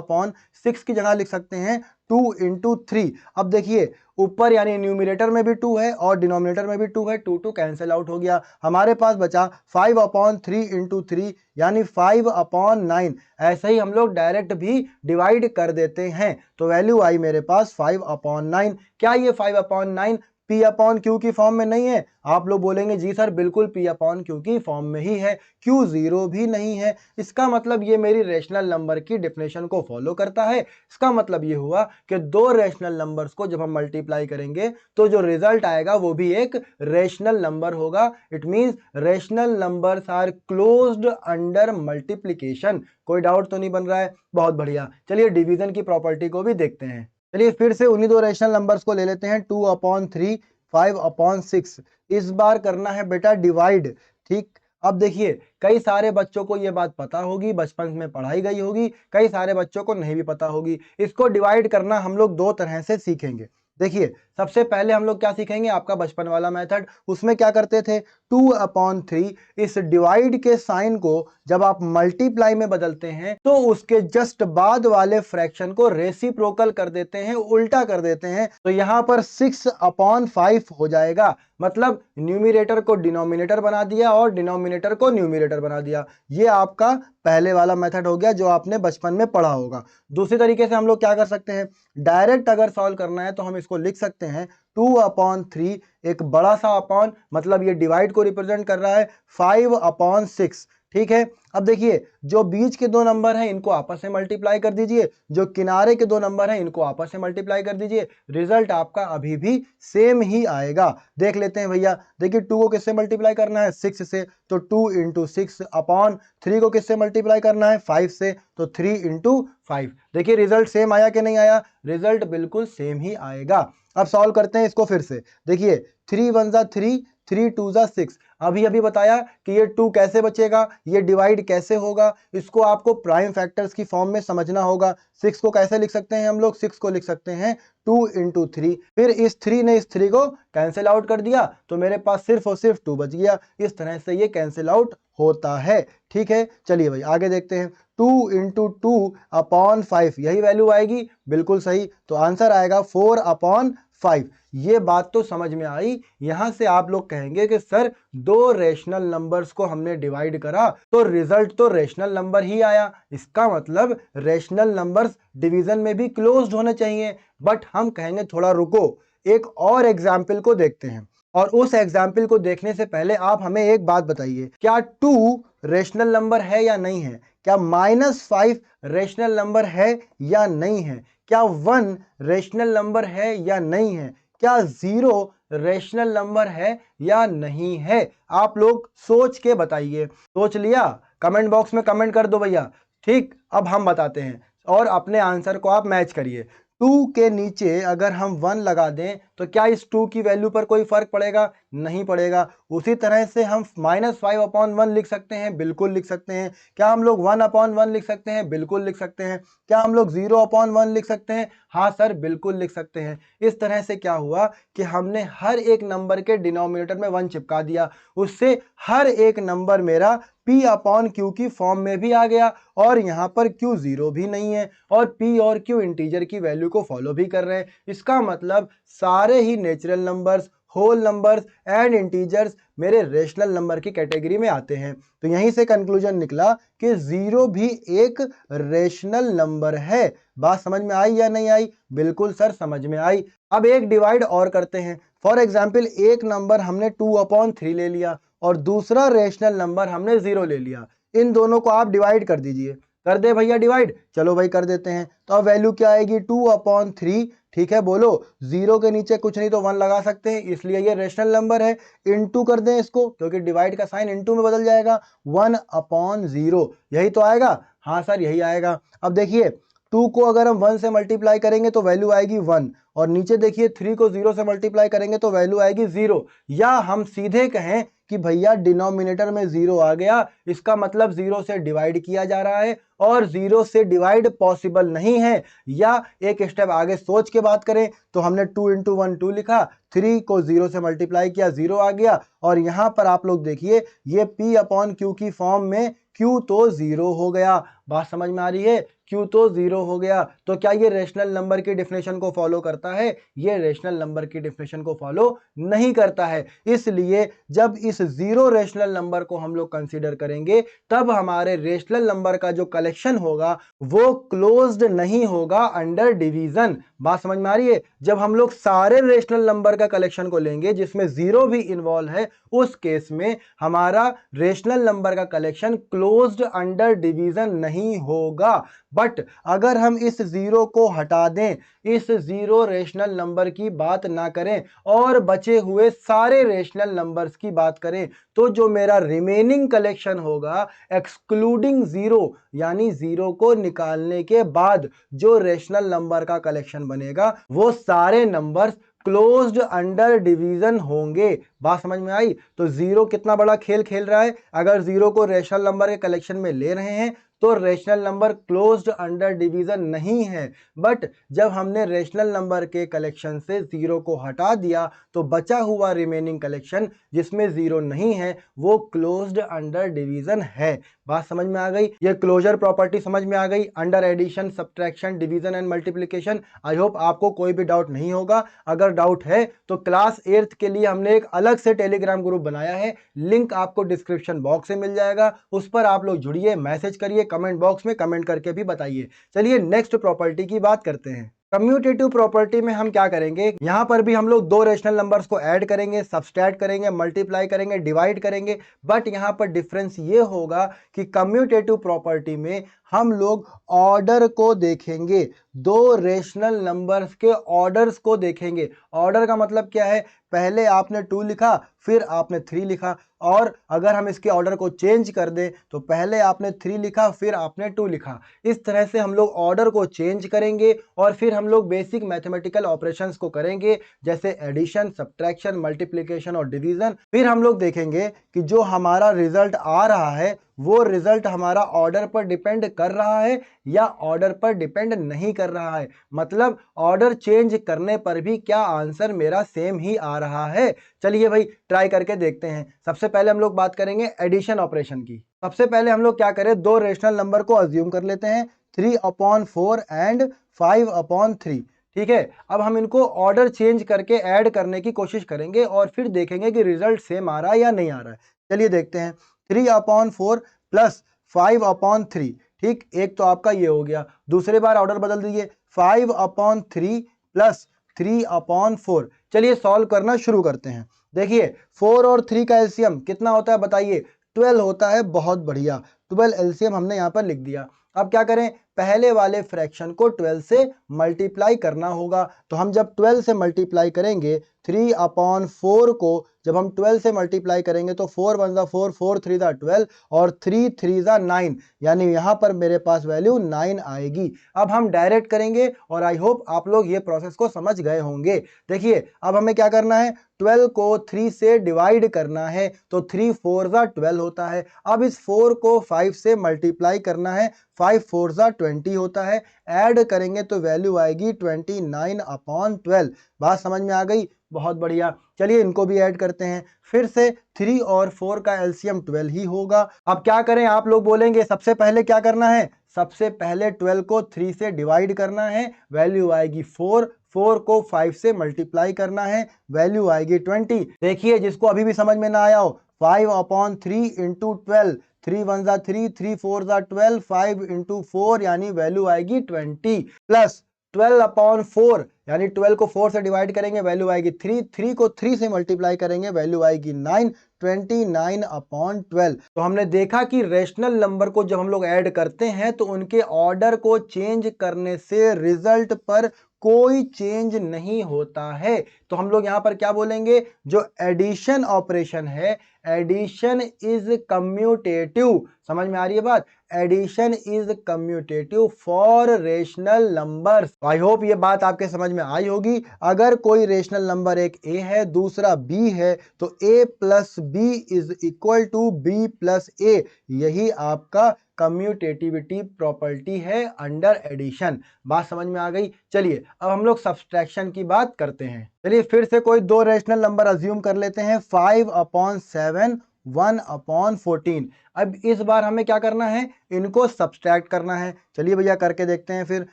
[SPEAKER 1] 5/6 की जगह लिख सकते हैं 2 × 3। अब देखिए ऊपर यानी न्यूमरेटर में भी 2 है और डिनोमिनेटर में भी 2 है, 2 2 कैंसिल आउट हो गया। हमारे पास बचा 5/3 × 3 यानी 5/9। ऐसे ही हम लोग डायरेक्ट भी डिवाइड कर देते हैं तो वैल्यू आई मेरे पास 5/9। क्या ये 5/9 p/q की फॉर्म में नहीं है? आप लोग बोलेंगे जी सर बिल्कुल p/q की फॉर्म में ही है, q 0 भी नहीं है। इसका मतलब ये मेरी रेशनल नंबर की डेफिनेशन को फॉलो करता है। इसका मतलब ये हुआ कि दो रेशनल नंबर्स को जब हम मल्टीप्लाई करेंगे तो जो रिजल्ट आएगा वो भी एक रेशनल नंबर होगा। It means rational numbers are closed under multiplication. कोई डाउट तो नहीं बन रहा है? बहुत बढ़िया। चलिए डिवीजन की प्रॉपर्टी को भी देखते हैं। चलिए फिर से उन्हीं दो रेशनल नंबर्स को ले लेते हैं, 2/3 5/6। इस बार करना है बेटा डिवाइड। ठीक, अब देखिए कई सारे बच्चों को ये बात पता होगी, बचपन में पढ़ाई गई होगी, कई सारे बच्चों को नहीं भी पता होगी। इसको डिवाइड करना हम लोग दो तरह से सीखेंगे। देखिए सबसे पहले हम लोग क्या सीखेंगे, आपका बचपन वाला मेथड। उसमें क्या करते थे, 2/3 इस डिवाइड के साइन को जब आप मल्टीप्लाई में बदलते हैं तो उसके जस्ट बाद वाले फ्रैक्शन को रेसिप्रोकल कर देते हैं, उल्टा कर देते हैं। तो यहां पर 6/5 हो जाएगा। मतलब न्यूमरेटर को डिनोमिनेटर बना दिया और डिनोमिनेटर को न्यूमरेटर बना दिया। ये आपका पहले वाला मेथड हो गया जो आपने बचपन में पढ़ा होगा। दूसरी तरीके से हम लोग क्या कर सकते हैं, डायरेक्ट अगर सॉल्व करना है तो हम इसको लिख सकते हैं 2/3 एक बड़ा सा अपॉन, मतलब ये डिवाइड को रिप्रेजेंट कर रहा है, 5/6। ठीक है, अब देखिए जो बीच के दो नंबर हैं इनको आपस में मल्टीप्लाई कर दीजिए, जो किनारे के दो नंबर हैं इनको आपस में मल्टीप्लाई कर दीजिए, रिजल्ट आपका अभी भी सेम ही आएगा। देख लेते हैं भैया, देखिए 2 को किससे मल्टीप्लाई करना है, 6 से, तो 2 × 6/3 को किससे मल्टीप्लाई करना है, 5 से, तो 3 × 5। देखिए रिजल्ट सेम आया कि नहीं आया, रिजल्ट बिल्कुल सेम ही आएगा। अब सॉल्व करते हैं इसको फिर से, देखिए 3 × 1 = 3, 3 × 2 = 6। अभी बताया कि ये 2 कैसे बचेगा, ये डिवाइड कैसे होगा, इसको आपको प्राइम फैक्टर्स की फॉर्म में समझना होगा। 6 को कैसे लिख सकते हैं हम लोग, 6 को लिख सकते हैं 2 × 3, फिर इस 3 ने इस 3 को कैंसिल आउट कर दिया, तो मेरे पास सिर्फ और सिर्फ 2 बच गया। इस तरह से ये कैंसिल आउट होता है। ठीक है, चलिए भाई आगे देखते हैं। 2 × 2/5 यही वैल्यू आएगी, बिल्कुल सही, तो आंसर आएगा 4/5। ये बात तो समझ में आई। यहां से आप लोग कहेंगे कि सर दो रेशनल नंबर्स को हमने डिवाइड करा तो रिजल्ट तो रेशनल नंबर ही आया, इसका मतलब रेशनल नंबर्स डिवीजन में भी क्लोज्ड होने चाहिए। बट हम कहेंगे थोड़ा रुको, एक और एग्जाम्पल को देखते हैं, और उस एग्जाम्पल को देखने से पहले आप हमें एक बात बताइए, क्या 2 रेशनल नंबर है या नहीं है, क्या -5 रेशनल नंबर है या नहीं है, क्या 1 रेशनल नंबर है या नहीं है, क्या 0 रेशनल नंबर है या नहीं है। आप लोग सोच के बताइए। सोच लिया, कमेंट बॉक्स में कमेंट कर दो भैया। ठीक, अब हम बताते हैं और अपने आंसर को आप मैच करिए। 2 के नीचे अगर हम 1 लगा दें तो क्या इस 2 की वैल्यू पर कोई फर्क पड़ेगा, नहीं पड़ेगा। उसी तरह से हम -5/1 लिख सकते हैं, बिल्कुल लिख सकते हैं। क्या हम लोग 1/1 लिख सकते हैं, बिल्कुल लिख सकते हैं। क्या हम लोग 0/1 लिख सकते हैं, हाँ सर बिल्कुल लिख सकते हैं। इस तरह से क्या हुआ कि हमने हर एक नंबर के डिनोमिनेटर में 1 चिपका दिया, उससे हर एक नंबर मेरा P/Q की फॉर्म में भी आ गया, और यहाँ पर Q 0 भी नहीं है, और P और Q इंटीजर की वैल्यू को फॉलो भी कर रहे हैं। इसका मतलब सारे ही natural numbers, whole numbers and integers मेरे रेशनल नंबर की कैटेगरी में आते हैं। तो यहीं से कंक्लूजन निकला कि 0 भी एक रेशनल नंबर है। बात समझ में आई या नहीं आई, बिल्कुल सर समझ में आई। अब एक डिवाइड और करते हैं। फॉर एग्जाम्पल एक नंबर हमने 2/3 ले लिया और दूसरा रेशनल नंबर हमने 0 ले लिया। इन दोनों को आप डिवाइड कर दीजिए। कर दे भैया डिवाइड, चलो भाई कर देते हैं। तो अब वैल्यू क्या आएगी, 2/3। ठीक है, बोलो 0 के नीचे कुछ नहीं तो 1 लगा सकते हैं, इसलिए ये रेशनल नंबर है। इनटू कर दें इसको, क्योंकि डिवाइड का साइन इनटू में बदल जाएगा, 1/0 यही तो आएगा। हाँ सर यही आएगा। अब देखिए 2 को अगर हम 1 से मल्टीप्लाई करेंगे तो वैल्यू आएगी 1, और नीचे देखिए 3 को 0 से मल्टीप्लाई करेंगे तो वैल्यू आएगी 0। या हम सीधे कहें कि भैया डिनोमिनेटर में 0 आ गया, इसका मतलब 0 से डिवाइड किया जा रहा है, और 0 से डिवाइड पॉसिबल नहीं है। या एक स्टेप आगे सोच के बात करें तो हमने 2 × 1 2 लिखा, 3 को 0 से मल्टीप्लाई किया, 0 आ गया, और यहां पर आप लोग देखिए ये P/Q की फॉर्म में Q तो 0 हो गया। बात समझ में आ रही है, Q तो 0 हो गया। तो क्या ये रेशनल नंबर की डेफिनेशन को फॉलो करता है, ये रेशनल नंबर की डेफिनेशन को फॉलो नहीं करता है। इसलिए जब इस 0 रेशनल नंबर को हम लोग कंसीडर करेंगे तब हमारे रेशनल नंबर का जो कलेक्शन होगा वो क्लोज्ड नहीं होगा अंडर डिवीजन। बात समझ में आ रही है। जब हम लोग सारे रेशनल नंबर का कलेक्शन को लेंगे जिसमें 0 भी इन्वॉल्व है, उस केस में हमारा रेशनल नंबर का कलेक्शन क्लोज्ड अंडर डिवीजन नहीं होगा। बट अगर हम इस 0 को हटा दें, इस 0 रेशनल नंबर की बात ना करें और बचे हुए सारे रेशनल नंबर्स की बात करें, तो जो मेरा रिमेनिंग कलेक्शन होगा एक्सक्लूडिंग 0, यानी 0 को निकालने के बाद जो रेशनल नंबर का कलेक्शन बनेगा वो सारे नंबर्स क्लोज्ड अंडर डिवीजन होंगे। बात समझ में आई। तो 0 कितना बड़ा खेल खेल रहा है। अगर 0 को रेशनल नंबर के कलेक्शन में ले रहे हैं तो rational number closed under division नहीं है। बट जब हमने रेशनल नंबर के कलेक्शन से 0 को हटा दिया तो बचा हुआ रिमेनिंग कलेक्शन जिसमें 0 नहीं है वो क्लोज्ड अंडर डिवीजन है। बात समझ में आ गई। ये क्लोजर प्रॉपर्टी समझ में आ गई under addition, subtraction, division and multiplication. I hope आपको कोई भी डाउट नहीं होगा। अगर डाउट है तो क्लास 8th के लिए हमने एक अलग से टेलीग्राम ग्रुप बनाया है, लिंक आपको डिस्क्रिप्शन बॉक्स में मिल जाएगा। उस पर आप लोग जुड़िए, मैसेज करिए, कमेंट बॉक्स में कमेंट करके भी बताइए। चलिए नेक्स्ट प्रॉपर्टी की बात करते हैं। कम्यूटेटिव प्रॉपर्टी में हम क्या करेंगे, यहां पर भी हम लोग दो रेशनल नंबर्स को ऐड करेंगे, सब्सट्रैक्ट करेंगे, मल्टीप्लाई करेंगे, डिवाइड करेंगे। बट यहां पर डिफरेंस ये होगा कि कम्यूटेटिव प्रॉपर्टी में हम लोग ऑर्डर को देखेंगे, दो रेशनल नंबर्स के ऑर्डर्स को देखेंगे। ऑर्डर का मतलब क्या है, पहले आपने 2 लिखा, फिर आपने 3 लिखा। और अगर हम इसके ऑर्डर को चेंज कर दें तो पहले आपने 3 लिखा, फिर आपने 2 लिखा। इस तरह से हम लोग ऑर्डर को चेंज करेंगे और फिर हम लोग बेसिक मैथमेटिकल ऑपरेशंस को करेंगे, जैसे एडिशन, सब्ट्रैक्शन, मल्टीप्लिकेशन और डिवीजन। फिर हम लोग देखेंगे कि जो हमारा रिजल्ट आ रहा है वो रिजल्ट हमारा ऑर्डर पर डिपेंड कर रहा है या ऑर्डर पर डिपेंड नहीं कर रहा है। मतलब ऑर्डर चेंज करने पर भी क्या आंसर मेरा सेम ही आ रहा है। चलिए भाई ट्राई करके देखते हैं। सबसे पहले हम लोग बात करेंगे एडिशन ऑपरेशन की। सबसे पहले हम लोग क्या करें, दो रेशनल नंबर को अज्यूम कर लेते हैं, 3/4 एंड 5/3। ठीक है, अब हम इनको ऑर्डर चेंज करके ऐड करने की कोशिश करेंगे और फिर देखेंगे कि रिजल्ट सेम आ रहा है या नहीं आ रहा है। चलिए देखते हैं, 3/4 प्लस 5/3। ठीक, एक तो आपका ये हो गया। दूसरे बार ऑर्डर बदल दीजिए, 5/3 प्लस 3/4। चलिए सॉल्व करना शुरू करते हैं। देखिए 4 और 3 का एलसीएम कितना होता है बताइए, 12 होता है। बहुत बढ़िया, 12 एलसीएम हमने यहाँ पर लिख दिया। अब क्या करें, पहले वाले फ्रैक्शन को 12 से मल्टीप्लाई करना होगा। तो हम जब 12 से मल्टीप्लाई करेंगे, 3/4 को जब हम 12 से मल्टीप्लाई करेंगे तो 4 1 4, 4 3 12 और 3 3 9, यानी यहाँ पर मेरे पास वैल्यू 9 आएगी। अब हम डायरेक्ट करेंगे और आई होप आप लोग ये प्रोसेस को समझ गए होंगे। देखिए अब हमें क्या करना है, 12 को 3 से डिवाइड करना है, तो 3 4 12 होता है। अब इस 4 को 5 से मल्टीप्लाई करना है, 5 4 20 होता है। ऐड करेंगे तो वैल्यू आएगी 29/12। बात समझ में आ गई, बहुत बढ़िया। चलिए इनको भी ऐड करते हैं, फिर से 3 और 4 का एलसीएम 12 ही होगा। अब क्या करें, आप लोग बोलेंगे सबसे पहले क्या करना है, सबसे पहले 12 को 3 से डिवाइड करना है, वैल्यू आएगी 4। 4 को 5 से मल्टीप्लाई करना है, वैल्यू आएगी 20। देखिए जिसको अभी भी समझ में ना आया हो, 5/3 इंटू 12, 3 1 3, 3 4 12, 5 इंटू 4 यानी वैल्यू आएगी 20, प्लस 12/4 यानी 12 को 4 से डिवाइड करेंगे, वैल्यू आएगी 3। 3 को 3 से मल्टीप्लाई करेंगे, वैल्यू आएगी 9, 29/12। तो हमने देखा कि रेशनल नंबर को जब हम लोग ऐड करते हैं तो उनके ऑर्डर को चेंज करने से रिजल्ट पर कोई चेंज नहीं होता है। तो हम लोग यहां पर क्या बोलेंगे, जो एडिशन ऑपरेशन है, एडिशन इज कम्यूटेटिव। समझ में आ रही है बात, addition is commutative for rational numbers. I hope ये बात आपके समझ में आई होगी। अगर कोई रेशनल नंबर एक ए है दूसरा बी है तो A plus B is equal to B plus A, यही आपका कम्यूटेटिविटी प्रॉपर्टी है अंडर एडिशन। बात समझ में आ गई। चलिए अब हम लोग सब्सट्रैक्शन की बात करते हैं। चलिए फिर से कोई दो रेशनल नंबर अज्यूम कर लेते हैं, 5/7, 1/14। अब इस बार हमें क्या करना है, इनको सब्सट्रैक्ट करना है। चलिए भैया करके देखते हैं फिर,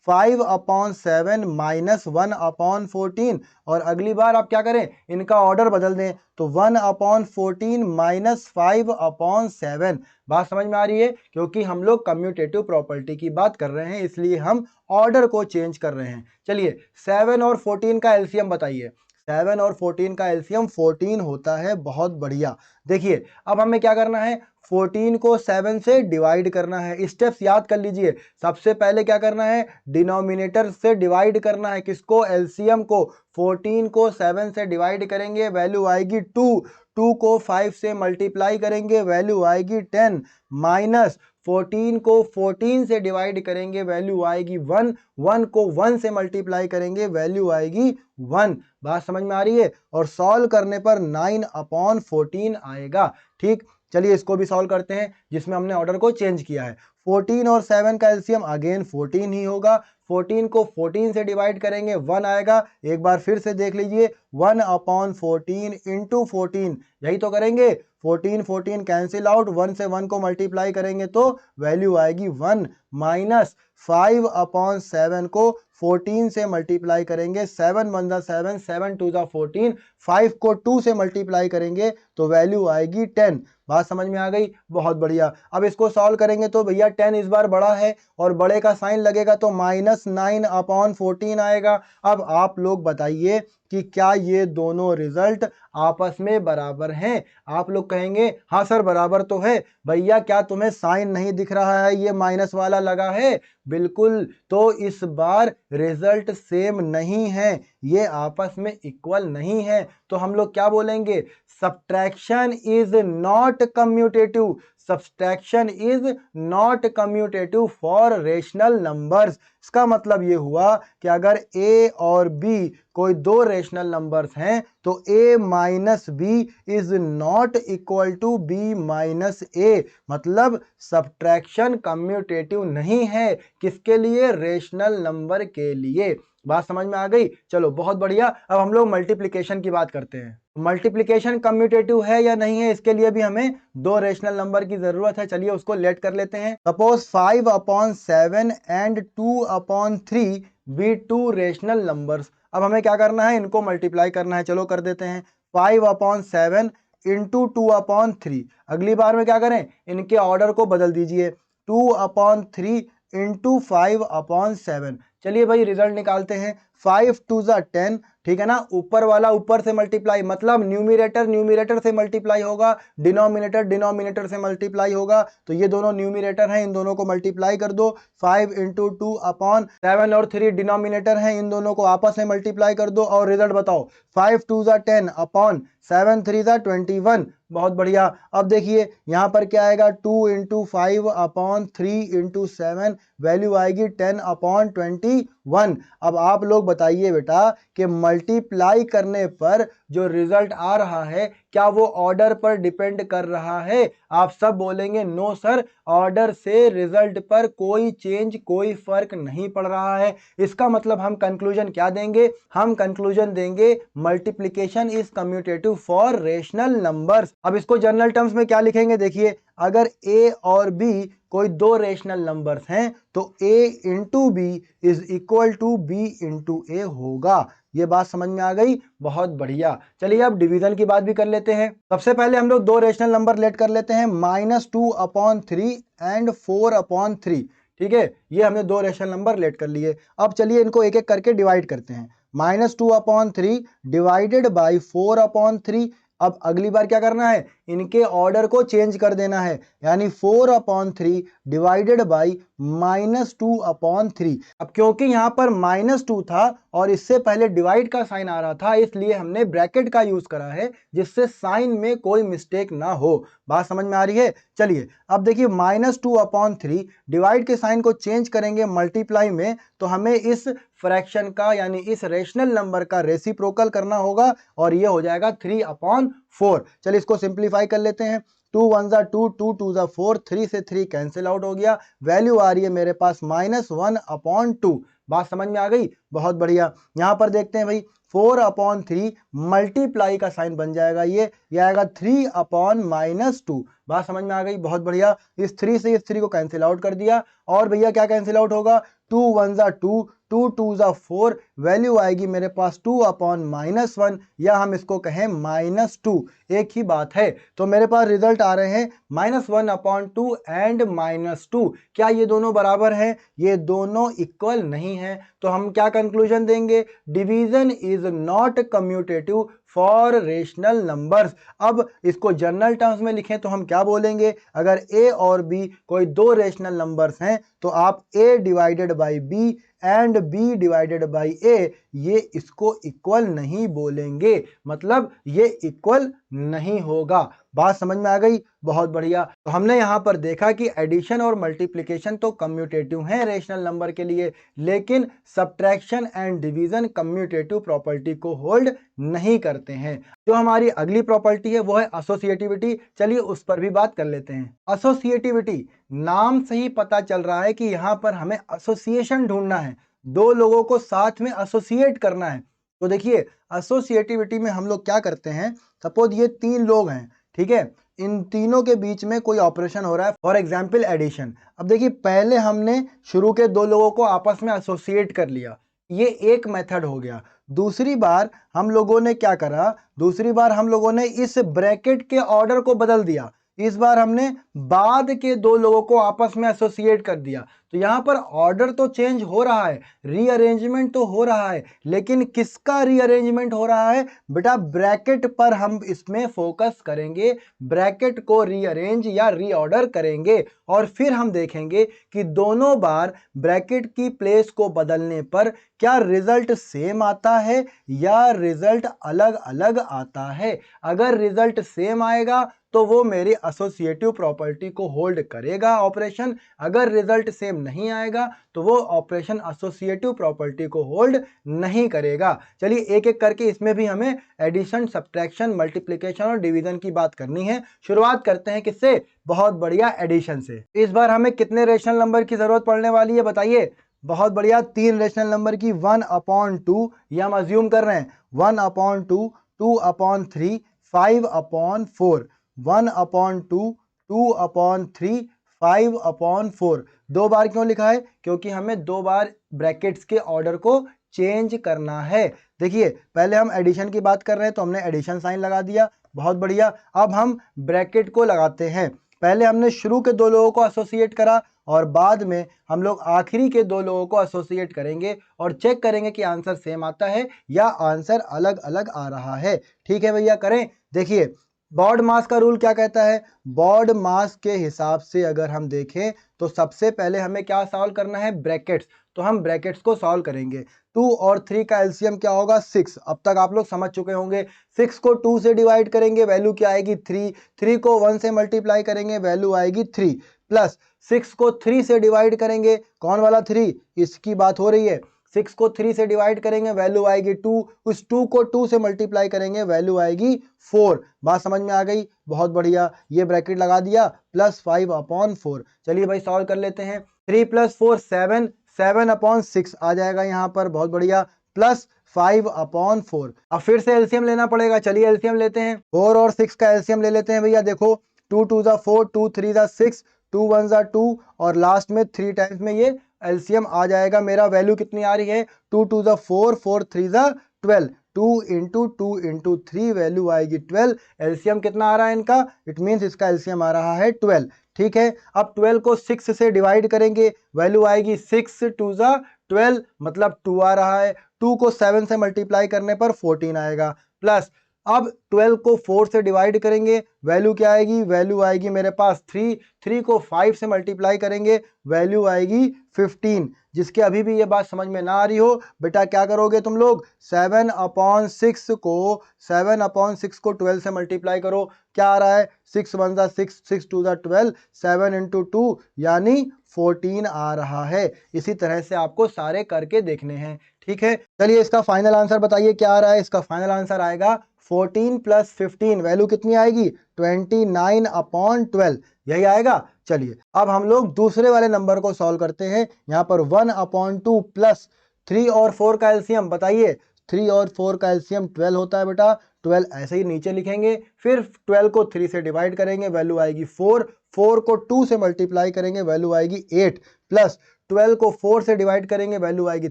[SPEAKER 1] 5/7 माइनस 1/14। और अगली बार आप क्या करें, इनका ऑर्डर बदल दें, तो 1/14 माइनस 5/7। बात समझ में आ रही है, क्योंकि हम लोग कम्यूटेटिव प्रॉपर्टी की बात कर रहे हैं इसलिए हम ऑर्डर को चेंज कर रहे हैं। चलिए 7 और 14 का एलसीएम बताइए। 7 और 14 का एलसीएम 14 होता है। बहुत बढ़िया। देखिए अब हमें क्या करना है, 14 को 7 से डिवाइड करना है। स्टेप्स याद कर लीजिए। सबसे पहले क्या करना है, डिनोमिनेटर से डिवाइड करना है, किसको, एलसीएम को। 14 को 7 से डिवाइड करेंगे, वैल्यू आएगी 2। 2 को 5 से मल्टीप्लाई करेंगे, वैल्यू आएगी 10, माइनस 14 को 14 से डिवाइड करेंगे, वैल्यू आएगी 1। 1 को 1 से मल्टीप्लाई करेंगे, वैल्यू आएगी 1। बात समझ में आ रही है। और सॉल्व करने पर 9/14 आएगा। ठीक, चलिए इसको भी सॉल्व करते हैं जिसमें हमने ऑर्डर को चेंज किया है। 14 और 7 का एलसीएम अगेन 14 ही होगा। 14 को 14 से डिवाइड करेंगे, 1 आएगा। एक बार फिर से देख लीजिए, 1/14 इंटू 14, यही तो करेंगे। 14 14 कैंसिल आउट, 1 से 1 को मल्टीप्लाई करेंगे तो वैल्यू आएगी 1, माइनस 5/7 को 14 से मल्टीप्लाई करेंगे, 7 वन जा 7, 7 टू जा 14, 5 को 2 से मल्टीप्लाई करेंगे तो वैल्यू आएगी 10। बात समझ में आ गई? बहुत बढ़िया। अब इसको सॉल्व करेंगे तो भैया 10 इस बार बड़ा है और बड़े का साइन लगेगा तो -9/14 आएगा। अब आप लोग बताइए कि क्या ये दोनों रिजल्ट आपस में बराबर हैं? आप लोग कहेंगे हाँ सर बराबर तो है। भैया क्या तुम्हें साइन नहीं दिख रहा है, ये माइनस वाला लगा है? बिल्कुल। तो इस बार रिजल्ट सेम नहीं है, ये आपस में इक्वल नहीं है। तो हम लोग क्या बोलेंगे? Subtraction is not commutative. Subtraction is not commutative for rational numbers. इसका मतलब ये हुआ कि अगर a और b कोई दो रेशनल नंबर्स हैं तो a minus b is not equal to b minus a। मतलब सब्ट्रैक्शन कम्यूटेटिव नहीं है। किसके लिए? रेशनल नंबर के लिए। बात समझ में आ गई? चलो बहुत बढ़िया। अब हम लोग मल्टीप्लिकेशन की बात करते हैं। मल्टीप्लिकेशन कम्यूटेटिव है या नहीं है, इसके लिए भी हमें दो रेशनल नंबर की जरूरत है। चलिए उसको लेट कर लेते हैं। Suppose 5/7 and 2/3 be two rational numbers. अब हमें क्या करना है? इनको मल्टीप्लाई करना है। चलो कर देते हैं। 5/7 इंटू 2/3। अगली बार में क्या करें? इनके ऑर्डर को बदल दीजिए। 2/3 इंटू 5/7। चलिए भाई रिजल्ट निकालते हैं। 5 2 जा 10, ठीक है ना। ऊपर वाला ऊपर से मल्टीप्लाई, मतलब न्यूमिरेटर न्यूमिरेटर से मल्टीप्लाई होगा, डिनोमिनेटर डिनोमिनेटर से मल्टीप्लाई होगा। तो ये दोनों न्यूमिरेटर हैं, इन दोनों को मल्टीप्लाई कर दो। 5 इंटू 2/7 और 3 डिनोमिनेटर हैं, इन दोनों को आपस में मल्टीप्लाई कर दो और रिजल्ट बताओ। 5 2 जा 10 अपॉन 7 3 जा 21। बहुत बढ़िया। अब देखिए यहां पर क्या आएगा? 2 इंटू 5/3 इंटू 7, वैल्यू आएगी 10/21। अब आप लोग बताइए बेटा कि मल्टीप्लाई करने पर जो रिजल्ट आ रहा है क्या वो ऑर्डर पर डिपेंड कर रहा है? आप सब बोलेंगे नो सर, ऑर्डर से रिजल्ट पर कोई चेंज, कोई फर्क नहीं पड़ रहा है। इसका मतलब हम कंक्लूजन क्या देंगे? हम कंक्लूजन देंगे multiplication is commutative for rational numbers. अब इसको जनरल टर्म्स में क्या लिखेंगे? देखिए अगर a और b कोई दो रेशनल नंबर्स हैं तो a into B is equal to b into A होगा। ये बात समझ में आ गई? बहुत बढ़िया। चलिए अब डिवीजन की बात भी कर लेते हैं। सबसे पहले हम लोग दो रेशनल नंबर लेट कर लेते हैं, -2/3 एंड 4/3। ठीक है, ये हमने दो रेशनल नंबर लेट कर लिए। अब चलिए इनको एक एक करके डिवाइड करते हैं। -2/3 डिवाइडेड बाई 4/3। अब अगली बार क्या करना है? इनके ऑर्डर को चेंज कर देना है, यानी 4/3 डिवाइडेड बाई -2/3। अब क्योंकि यहां पर -2 था और इससे पहले डिवाइड का साइन आ रहा था, इसलिए हमने ब्रैकेट का यूज करा है जिससे साइन में कोई मिस्टेक ना हो। बात समझ में आ रही है? चलिए अब देखिए -2/3 डिवाइड के साइन को चेंज करेंगे मल्टीप्लाई में, तो हमें इस फ्रैक्शन का यानी इस रेशनल नंबर का रेसिप्रोकल करना होगा और ये हो जाएगा 3/4। चलिए इसको सिंप्लीफाई कर लेते हैं। 2 1 जा 2, 2 2 जा 4, 3 से 3 कैंसिल आउट हो गया। वैल्यू आ रही है मेरे पास -1/2। बात समझ में आ गई? बहुत बढ़िया। यहां पर देखते हैं भाई 4/3 मल्टीप्लाई का साइन बन जाएगा, ये आएगा 3/-2। बात समझ में आ गई? बहुत बढ़िया। इस 3 से इस 3 को कैंसिल आउट कर दिया और भैया क्या कैंसिल आउट होगा? 2 1 जा 2, 2 2 जा 4, वैल्यू आएगी मेरे पास 2/-1, या हम इसको कहें -2, एक ही बात है। तो मेरे पास रिजल्ट आ रहे हैं -1/2 एंड -2। क्या ये दोनों बराबर हैं? ये दोनों इक्वल नहीं है। तो हम क्या कंक्लूजन देंगे? Division is not commutative for rational numbers. अब इसको जनरल टर्म्स में लिखें तो हम क्या बोलेंगे? अगर a और b कोई दो रेशनल नंबर्स हैं तो आप a divided by b and b divided by a, ये इसको इक्वल नहीं बोलेंगे, मतलब ये इक्वल नहीं होगा। बात समझ में आ गई? बहुत बढ़िया। तो हमने यहां पर देखा कि एडिशन और मल्टीप्लिकेशन तो कम्यूटेटिव हैं रेशनल नंबर के लिए, लेकिन subtraction and division commutative property को होल्ड नहीं करते हैं। जो हमारी अगली प्रॉपर्टी है वो है एसोसिएटिविटी। चलिए उस पर भी बात कर लेते हैं। एसोसिएटिविटी, नाम से ही पता चल रहा है कि यहां पर हमें एसोसिएशन ढूंढना है, दो लोगों को साथ में एसोसिएट करना है। तो देखिए एसोसिएटिविटी में हम लोग क्या करते हैं? सपोज ये तीन लोग हैं, ठीक है, इन तीनों के बीच में कोई ऑपरेशन हो रहा है, फॉर एग्जाम्पल एडिशन। अब देखिए पहले हमने शुरू के दो लोगों को आपस में एसोसिएट कर लिया, ये एक मेथड हो गया। दूसरी बार हम लोगों ने क्या करा, दूसरी बार हम लोगों ने इस ब्रैकेट के ऑर्डर को बदल दिया। इस बार हमने बाद के दो लोगों को आपस में एसोसिएट कर दिया। तो यहां पर ऑर्डर तो चेंज हो रहा है, रीअरेंजमेंट तो हो रहा है, लेकिन किसका रीअरेंजमेंट हो रहा है बेटा, ब्रैकेट पर हम इसमें फोकस करेंगे, ब्रैकेट को रीअरेंज या रीऑर्डर करेंगे और फिर हम देखेंगे कि दोनों बार ब्रैकेट की प्लेस को बदलने पर क्या रिजल्ट सेम आता है या रिजल्ट अलग अलग आता है। अगर रिजल्ट सेम आएगा तो वो मेरी एसोसिएटिव प्रॉपर्टी को होल्ड करेगा ऑपरेशन, अगर रिजल्ट सेम नहीं आएगा तो वो ऑपरेशन एसोसिएटिव प्रॉपर्टी को होल्ड नहीं करेगा। चलिए एक एक करके इसमें भी हमें एडिशन, सब्ट्रैक्शन, मल्टीप्लिकेशन और डिवीजन की बात करनी है। शुरुआत करते हैं किससे, बहुत बढ़िया, एडिशन से। इस बार हमें कितने रेशनल नंबर की जरूरत पड़ने वाली है बताइए। बहुत बढ़िया, 3 रेशनल नंबर की। 1/2 ये हम अज्यूम कर रहे हैं, 1/2, 2/3, 5/4, 1/2, 2/3, 5/4। 2 बार क्यों लिखा है, क्योंकि हमें 2 बार ब्रैकेट्स के ऑर्डर को चेंज करना है। देखिए पहले हम एडिशन की बात कर रहे हैं तो हमने एडिशन साइन लगा दिया, बहुत बढ़िया। अब हम ब्रैकेट को लगाते हैं। पहले हमने शुरू के 2 लोगों को एसोसिएट करा और बाद में हम लोग आखिरी के 2 लोगों को एसोसिएट करेंगे और चेक करेंगे कि आंसर सेम आता है या आंसर अलग अलग आ रहा है। ठीक है भैया, करें। देखिए बॉड मास का रूल क्या कहता है, बॉड मास के हिसाब से अगर हम देखें तो सबसे पहले हमें क्या सॉल्व करना है, ब्रैकेट्स। तो हम ब्रैकेट्स को सॉल्व करेंगे। 2 और 3 का एलसीएम क्या होगा, 6। अब तक आप लोग समझ चुके होंगे। 6 को 2 से डिवाइड करेंगे, वैल्यू क्या आएगी, 3। 3 को 1 से मल्टीप्लाई करेंगे, वैल्यू आएगी 3। प्लस 6 को 3 से डिवाइड करेंगे, कौन वाला 3, इसकी बात हो रही है। 6 को 3 से डिवाइड करेंगे, वैल्यू आएगी 2। उस 2 को 2 से मल्टीप्लाई करेंगे, वैल्यू आएगी 4। बात समझ में आ गई, बहुत बढ़िया। ये ब्रैकेट लगा दिया, प्लस 5/4। चलिए भाई सॉल्व कर लेते हैं। 3 + 4 7, 7/6 आ जाएगा यहाँ पर, बहुत बढ़िया, प्लस 5/4। अब फिर से एलसीएम लेना पड़ेगा। चलिए एलसीएम लेते हैं, 4 और 6 का एलसीएम ले लेते हैं भैया। देखो 2 2 4, 2 3 6, 2 1 2 और लास्ट में 3 टाइम्स में ये एलसीएम आ जाएगा। मेरा वैल्यू कितनी आ रही है, 2 2 4, 4 3 12, 2 × 2 × 3 वैल्यू आएगी 12। एलसीएम कितना आ रहा है इनका, इट मींस इसका एलसीएम आ रहा है 12। ठीक है, अब 12 को 6 से डिवाइड करेंगे, वैल्यू आएगी 6 2 12, मतलब 2 आ रहा है। 2 को 7 से मल्टीप्लाई करने पर 14 आएगा। प्लस अब 12 को 4 से डिवाइड करेंगे, वैल्यू क्या आएगी, वैल्यू आएगी मेरे पास 3। 3 को 5 से मल्टीप्लाई करेंगे, वैल्यू आएगी 15। जिसके अभी भी ये बात समझ में ना आ रही हो बेटा, क्या करोगे तुम लोग, 7/6 को 12 से मल्टीप्लाई करो, क्या आ रहा है, 6 1 6, 6 2 12, 7 × 2 यानी 14 आ रहा है। इसी तरह से आपको सारे करके देखने हैं। ठीक है, चलिए इसका फाइनल आंसर बताइए क्या आ रहा है। इसका फाइनल आंसर आएगा 14 + 15, वैल्यू कितनी आएगी, 29/12, यही आएगा। चलिए अब हम लोग दूसरे वाले नंबर को सॉल्व करते हैं। यहाँ पर 1/2 प्लस 3 और 4 का एलसीएम बताइए। 3 और 4 का एलसीएम 12 होता है बेटा। 12 ऐसे ही नीचे लिखेंगे, फिर 12 को 3 से डिवाइड करेंगे, वैल्यू आएगी 4। 4 को 2 से मल्टीप्लाई करेंगे, वैल्यू आएगी 8। प्लस 12 को 4 से डिवाइड करेंगे, वैल्यू आएगी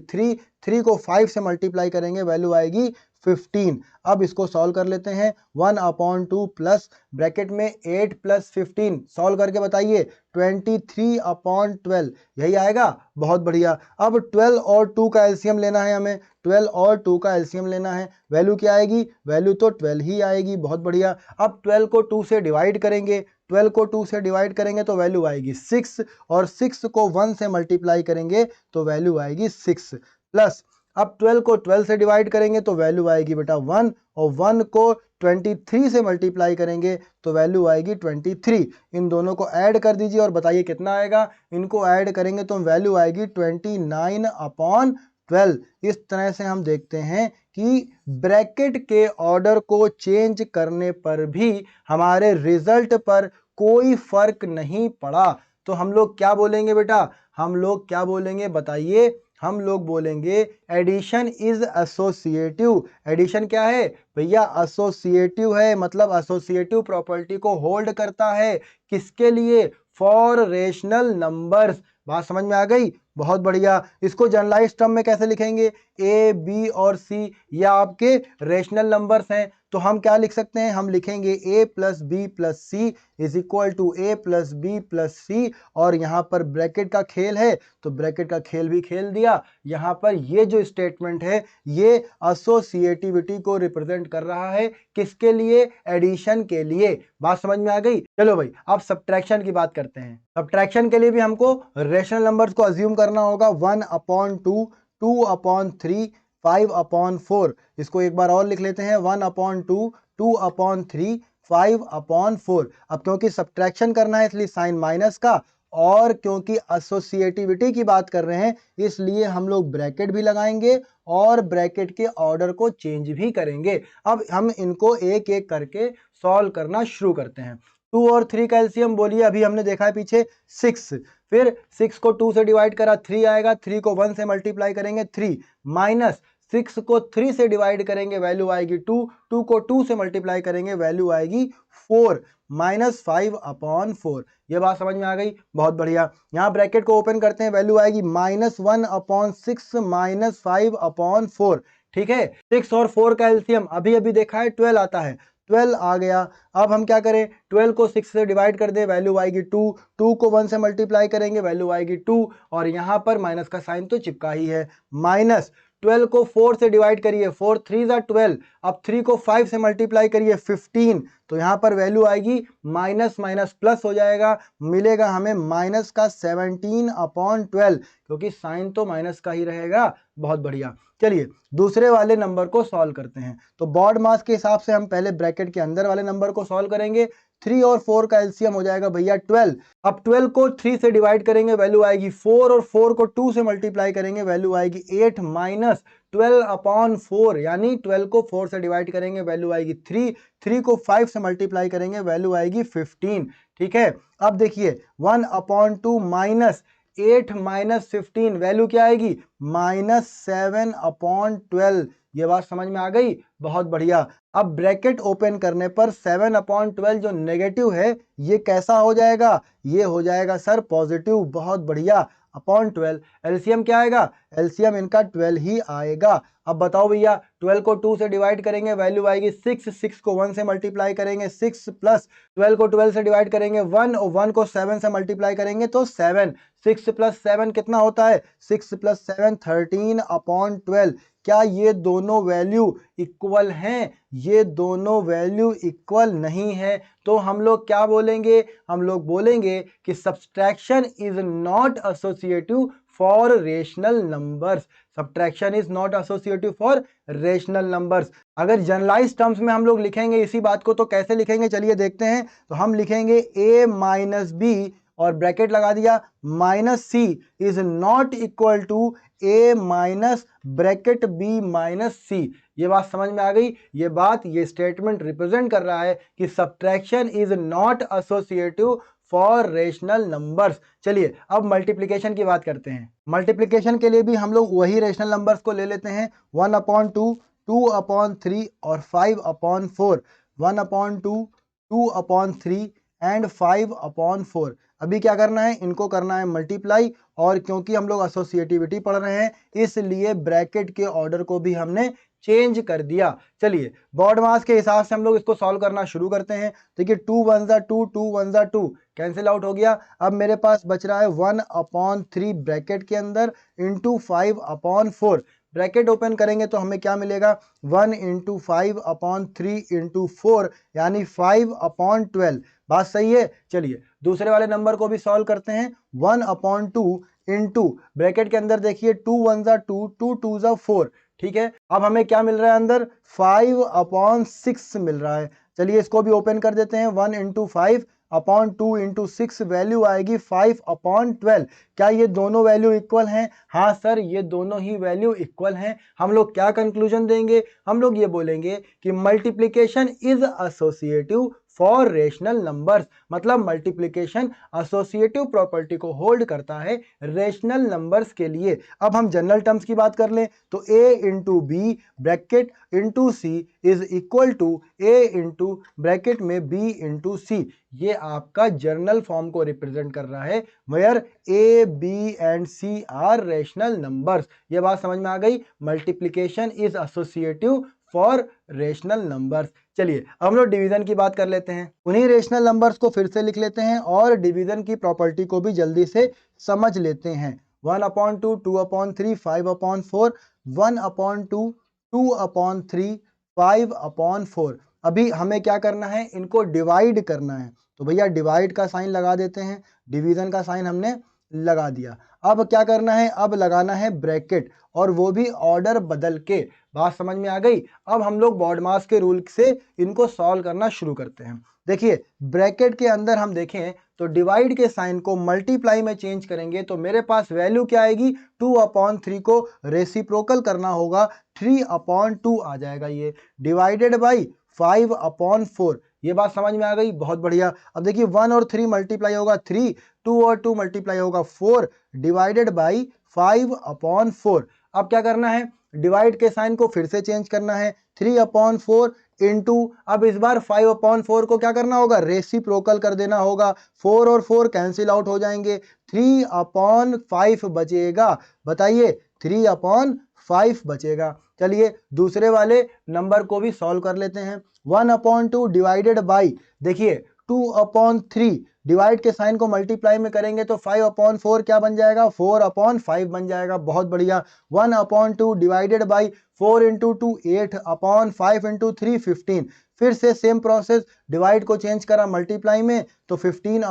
[SPEAKER 1] 3। 3 को 5 से मल्टीप्लाई करेंगे, वैल्यू आएगी 15। अब इसको सॉल्व कर लेते हैं। 1/2 प्लस ब्रैकेट में 8 + 15, सॉल्व करके बताइए, 23/12, यही आएगा, बहुत बढ़िया। अब 12 और 2 का एलसीएम लेना है हमें, 12 और 2 का एलसीएम लेना है, वैल्यू क्या आएगी, वैल्यू तो 12 ही आएगी, बहुत बढ़िया। अब 12 को 2 से डिवाइड करेंगे, 12 को 2 से डिवाइड करेंगे तो वैल्यू आएगी 6 और 6 को 1 से मल्टीप्लाई करेंगे तो वैल्यू आएगी 6। प्लस अब 12 को 12 से डिवाइड करेंगे तो वैल्यू आएगी बेटा 1 और 1 को 23 से मल्टीप्लाई करेंगे तो वैल्यू आएगी 23। इन दोनों को ऐड कर दीजिए और बताइए कितना आएगा। इनको ऐड करेंगे तो वैल्यू आएगी 29/12। इस तरह से हम देखते हैं कि ब्रैकेट के ऑर्डर को चेंज करने पर भी हमारे रिजल्ट पर कोई फर्क नहीं पड़ा। तो हम लोग क्या बोलेंगे बेटा, हम लोग क्या बोलेंगे बताइए, हम लोग बोलेंगे एडिशन इज एसोसिएटिव। एडिशन क्या है भैया, एसोसिएटिव है, मतलब एसोसिएटिव प्रॉपर्टी को होल्ड करता है। किसके लिए, फॉर रेशनल नंबर्स। बात समझ में आ गई, बहुत बढ़िया। इसको जनरलाइज टर्म में कैसे लिखेंगे? ए, बी और सी ये आपके रेशनल नंबर्स हैं, तो हम क्या लिख सकते हैं? हम लिखेंगे a plus B plus C is equal to A plus B plus C, और यहाँ पर ब्रैकेट का खेल है तो ब्रैकेट का खेल भी खेल दिया। यहाँ पर ये जो स्टेटमेंट है ये एसोसिएटिविटी को रिप्रेजेंट कर रहा है, किसके लिए? एडिशन के लिए। बात समझ में आ गई? चलो भाई अब सब्ट्रैक्शन की बात करते हैं। सब्ट्रैक्शन के लिए भी हमको रेशनल नंबर्स को अज्यूम करना होगा। 1/2, 2/3, 5/4। इसको एक बार और लिख लेते हैं, 1/2, 2/3, 5/4। अब क्योंकि सब्ट्रैक्शन करना है इसलिए साइन माइनस का, और क्योंकि एसोसिएटिविटी की बात कर रहे हैं इसलिए हम लोग ब्रैकेट भी लगाएंगे और ब्रैकेट के ऑर्डर को चेंज भी करेंगे। अब हम इनको एक एक करके सॉल्व करना शुरू करते हैं। 2 और 3 का एलसीएम बोलिए, अभी हमने देखा है पीछे 6, फिर 6 को 2 से डिवाइड करा 3 आएगा, 3 को 1 से मल्टीप्लाई करेंगे 3, माइनस 6 को 3 से डिवाइड करेंगे वैल्यू आएगी 2, 2 को 2 से मल्टीप्लाई करेंगे वैल्यू आएगी 4, माइनस 5/4। ये बात समझ में आ गई? बहुत बढ़िया। यहाँ ब्रैकेट को ओपन करते हैं, वैल्यू आएगी -1/6 माइनस 5/4। ठीक है, 6 और 4 का एलसीएम अभी अभी देखा है 12 आता है, 12 आ गया। अब हम क्या करें? 12 को 6 से डिवाइड कर दे, वैल्यू आएगी 2, 2 को 1 से मल्टीप्लाई करेंगे वैल्यू आएगी 2, और यहाँ पर माइनस का साइन तो चिपका ही है। माइनस 12 को 4 से डिवाइड करिए, 4 3 ज़ा 12, अब 3 को 5 से मल्टीप्लाई करिए 15, तो यहाँ पर वैल्यू आएगी माइनस माइनस प्लस हो जाएगा, मिलेगा हमें माइनस का 17/12, क्योंकि साइन तो माइनस का ही रहेगा। बहुत बढ़िया। चलिए दूसरे वाले नंबर को सॉल्व करते हैं। तो बॉड मास के हिसाब से हम पहले ब्रैकेट के अंदर वाले नंबर को सॉल्व करेंगे। 3 और 4 का एलसीएम हो जाएगा भैया 12। अब 12 को 3 से डिवाइड करेंगे वैल्यू आएगी 4, और 4 को 2 से मल्टीप्लाई करेंगे वैल्यू आएगी 8, माइनस 12/4, यानी 12 को 4 से डिवाइड करेंगे वैल्यू आएगी 3, 3 को 5 से मल्टीप्लाई करेंगे वैल्यू आएगी 15। ठीक है, अब देखिए 1/2 माइनस 8 माइनस 15 वैल्यू क्या आएगी? -7/12। ये बात समझ में आ गई? बहुत बढ़िया। अब ब्रैकेट ओपन करने पर 7/12 जो नेगेटिव है ये कैसा हो जाएगा? ये हो जाएगा सर पॉजिटिव। बहुत बढ़िया। /12 एलसीएम क्या आएगा? एलसीएम इनका 12 ही आएगा। अब बताओ भैया, 12 को 2 से डिवाइड करेंगे वैल्यू आएगी 6, 6 को 1 से मल्टीप्लाई करेंगे 6, प्लस 12 को 12 से डिवाइड करेंगे 1, और 1 को 7 से मल्टीप्लाई करेंगे तो 7, 6 प्लस 7 कितना होता है? 6 प्लस 7 13/12। क्या ये दोनों वैल्यू इक्वल हैं? ये दोनों वैल्यू इक्वल नहीं है, तो हम लोग क्या बोलेंगे? हम लोग बोलेंगे कि subtraction is not associative for rational numbers. Subtraction is not associative for rational numbers. अगर जनरलाइज टर्म्स में हम लोग लिखेंगे इसी बात को तो कैसे लिखेंगे? चलिए देखते हैं। तो हम लिखेंगे a माइनस बी और ब्रैकेट लगा दिया, minus C is not equal to a minus bracket b minus C. ये बात समझ में आ गई? ये बात, ये स्टेटमेंट रिप्रेजेंट कर रहा है कि subtraction is not associative for rational numbers. चलिए अब मल्टीप्लिकेशन की बात करते हैं। मल्टीप्लिकेशन के लिए भी हम लोग वही रेशनल नंबर्स को ले लेते हैं। 1/2, 2/3 और 5/4। 1/2, 2/3 एंड 5/4। अभी क्या करना है? इनको करना है मल्टीप्लाई, और क्योंकि हम लोग एसोसिएटिविटी पढ़ रहे हैं इसलिए ब्रैकेट के ऑर्डर को भी हमने चेंज कर दिया। चलिए बॉड मास के हिसाब से हम लोग इसको सॉल्व करना शुरू करते हैं। देखिए 2 1 ज़ा 2, 2 1 ज़ा 2 कैंसिल आउट हो गया। अब मेरे पास बच रहा है 1/3 ब्रैकेट के अंदर इंटू 5/4। ब्रैकेट ओपन करेंगे तो हमें क्या मिलेगा? 1 × 5/3 × 4 यानी 5/12। बात सही है? चलिए दूसरे वाले नंबर को भी सॉल्व करते हैं। 1/2 इंटू ब्रैकेट के अंदर देखिए 2 1 ज़ा 2, 2 2 ज़ा 4। ठीक है, अब हमें क्या मिल रहा है अंदर? 5/6 मिल रहा है। चलिए इसको भी ओपन कर देते हैं। 1 × 5/2 × 6 वैल्यू आएगी 5/12। क्या ये दोनों वैल्यू इक्वल हैं? हाँ सर, ये दोनों ही वैल्यू इक्वल हैं। हम लोग क्या कंक्लूजन देंगे? हम लोग ये बोलेंगे कि multiplication is associative for rational numbers, मतलब मल्टीप्लिकेशन एसोसिएटिव प्रॉपर्टी को होल्ड करता है रेशनल नंबर्स के लिए। अब हम जनरल टर्म्स की बात कर लें तो a into b bracket into c is equal to a into bracket में b इंटू सी। ये आपका जर्नल फॉर्म को रिप्रेजेंट कर रहा है, where a b and c are rational numbers. ये बात समझ में आ गई, multiplication is associative for rational numbers. चलिए हम लोग डिवीजन की बात कर लेते हैं, उन्हीं रेशनल नंबर्स को फिर से लिख लेते हैं और डिवीजन की प्रॉपर्टी को भी जल्दी से समझ लेते हैं। 1/2, 2/3, 5/4, 1/2, 2/3, 5/4। अभी हमें क्या करना है, इनको डिवाइड करना है, तो भैया डिवाइड का साइन लगा देते हैं, डिवीजन का साइन हमने लगा दिया। अब क्या करना है, अब लगाना है ब्रैकेट, और वो भी ऑर्डर बदल के। बात समझ में आ गई। अब हम लोग बॉडमास के रूल से इनको सॉल्व करना शुरू करते हैं। देखिए ब्रैकेट के अंदर हम देखें तो डिवाइड के साइन को मल्टीप्लाई में चेंज करेंगे तो मेरे पास वैल्यू क्या आएगी, 2/3 को रेसिप्रोकल करना होगा, 3/2 आ जाएगा ये, डिवाइडेड बाई 5/4। ये बात समझ में आ गई, बहुत बढ़िया। अब देखिए 1 और 3 मल्टीप्लाई होगा 3, 2 और 2 मल्टीप्लाई होगा 4, डिवाइडेड बाई 5/4। अब क्या करना है, डिवाइड के साइन को फिर से चेंज करना है, 3/4 इंटू, अब इस बार 5/4 को क्या करना होगा, रेसिप्रोकल कर देना होगा, 4 और 4 कैंसिल आउट हो जाएंगे, 3/5 बचेगा। बताइए 3/5 बचेगा। चलिए दूसरे वाले नंबर को भी सॉल्व कर लेते हैं। 1/2 डिवाइडेड बाई, देखिए 2/3, डिवाइड के साइन को मल्टीप्लाई में करेंगे तो 5/4 क्या बन जाएगा, 4/5 बन जाएगा। बहुत बढ़िया। 1/2 डिवाइडेड बाई 4 इंटू 2 8/5 इंटू 3 15। फिर से सेम प्रोसेस, डिवाइड को चेंज करा मल्टीप्लाई में तो 15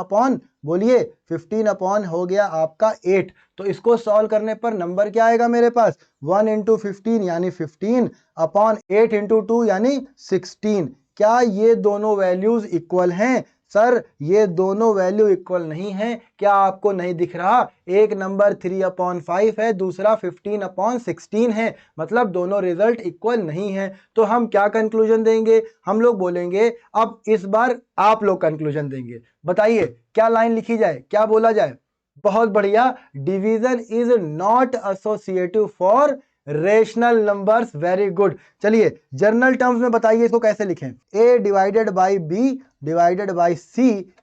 [SPEAKER 1] हो गया आपका 8। तो इसको सॉल्व करने पर नंबर क्या आएगा मेरे पास, 1 इंटू 15 यानी 15/8 इंटू 2 यानी 16। क्या ये दोनों वैल्यूज इक्वल हैं? सर ये दोनों वैल्यू इक्वल नहीं है। क्या आपको नहीं दिख रहा, एक नंबर 3/5 है, दूसरा 15/16 है, मतलब दोनों रिजल्ट इक्वल नहीं है। तो हम क्या कंक्लूजन देंगे, हम लोग बोलेंगे, अब इस बार आप लोग कंक्लूजन देंगे। बताइए क्या लाइन लिखी जाए, क्या बोला जाए? बहुत बढ़िया, division is not associative for rational numbers. Very good. चलिए जर्नल टर्म्स में बताइए इसको कैसे लिखें, a divided by b divided by c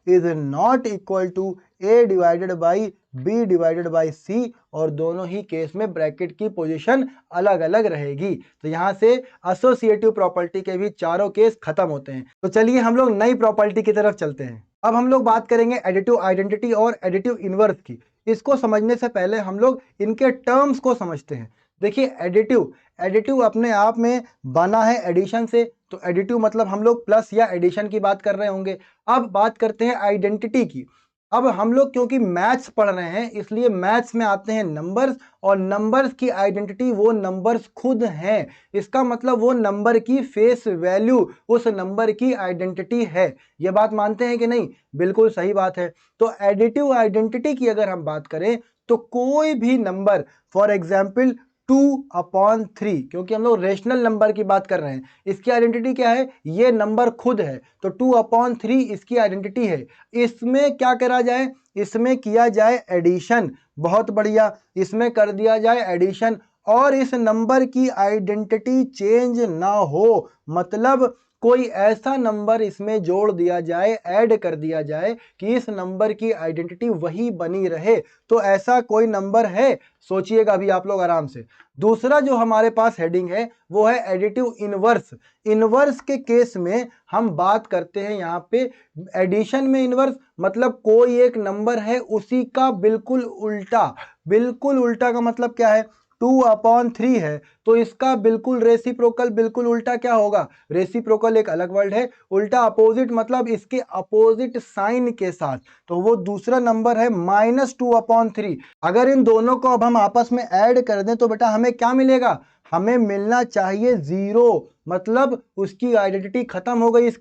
[SPEAKER 1] is not equal to a divided by b divided by c, और दोनों ही केस में ब्रैकेट की पोजीशन अलग अलग रहेगी। तो यहां से एसोसिएटिव प्रॉपर्टी के भी चारों केस खत्म होते हैं। तो चलिए हम लोग नई प्रॉपर्टी की तरफ चलते हैं। अब हम लोग बात करेंगे एडिटिव आइडेंटिटी और एडिटिव इनवर्स की। इसको समझने से पहले हम लोग इनके टर्म्स को समझते हैं। देखिए एडिटिव अपने आप में बना है एडिशन से, तो एडिटिव मतलब हम लोग प्लस या एडिशन की बात कर रहे होंगे। अब बात करते हैं आइडेंटिटी की। अब हम लोग क्योंकि मैथ्स पढ़ रहे हैं इसलिए मैथ्स में आते हैं नंबर्स, और नंबर्स की आइडेंटिटी वो नंबर्स खुद हैं। इसका मतलब वो नंबर की फेस वैल्यू उस नंबर की आइडेंटिटी है। ये बात मानते हैं कि नहीं? बिल्कुल सही बात है। तो एडिटिव आइडेंटिटी की अगर हम बात करें तो कोई भी नंबर, फॉर एग्जाम्पल 2/3, क्योंकि हम लोग रेशनल नंबर की बात कर रहे हैं, इसकी आइडेंटिटी क्या है, ये नंबर खुद है, तो 2/3 इसकी आइडेंटिटी है। इसमें क्या करा जाए, इसमें किया जाए एडिशन। बहुत बढ़िया, इसमें कर दिया जाए एडिशन, और इस नंबर की आइडेंटिटी चेंज ना हो, मतलब कोई ऐसा नंबर इसमें जोड़ दिया जाए, ऐड कर दिया जाए कि इस नंबर की आइडेंटिटी वही बनी रहे। तो ऐसा कोई नंबर है? सोचिएगा अभी आप लोग आराम से। दूसरा जो हमारे पास हेडिंग है वो है एडिटिव इनवर्स। इनवर्स के केस में हम बात करते हैं यहाँ पे एडिशन में इनवर्स, मतलब कोई एक नंबर है उसी का बिल्कुल उल्टा। बिल्कुल उल्टा का मतलब क्या है, 2/3 है तो इसका बिल्कुल रेसिप्रोकल बिल्कुल उल्टा क्या होगा, रेसिप्रोकल एक अलग वर्ड है, उल्टा अपोजिट मतलब इसके अपोजिट साइन के साथ, तो वो दूसरा नंबर है -2/3। अगर इन दोनों को अब हम आपस में ऐड कर दें तो बेटा हमें क्या मिलेगा, हमें मिलना चाहिए 0, मतलब उसकी आइडेंटिटी खत्म हो गई। इस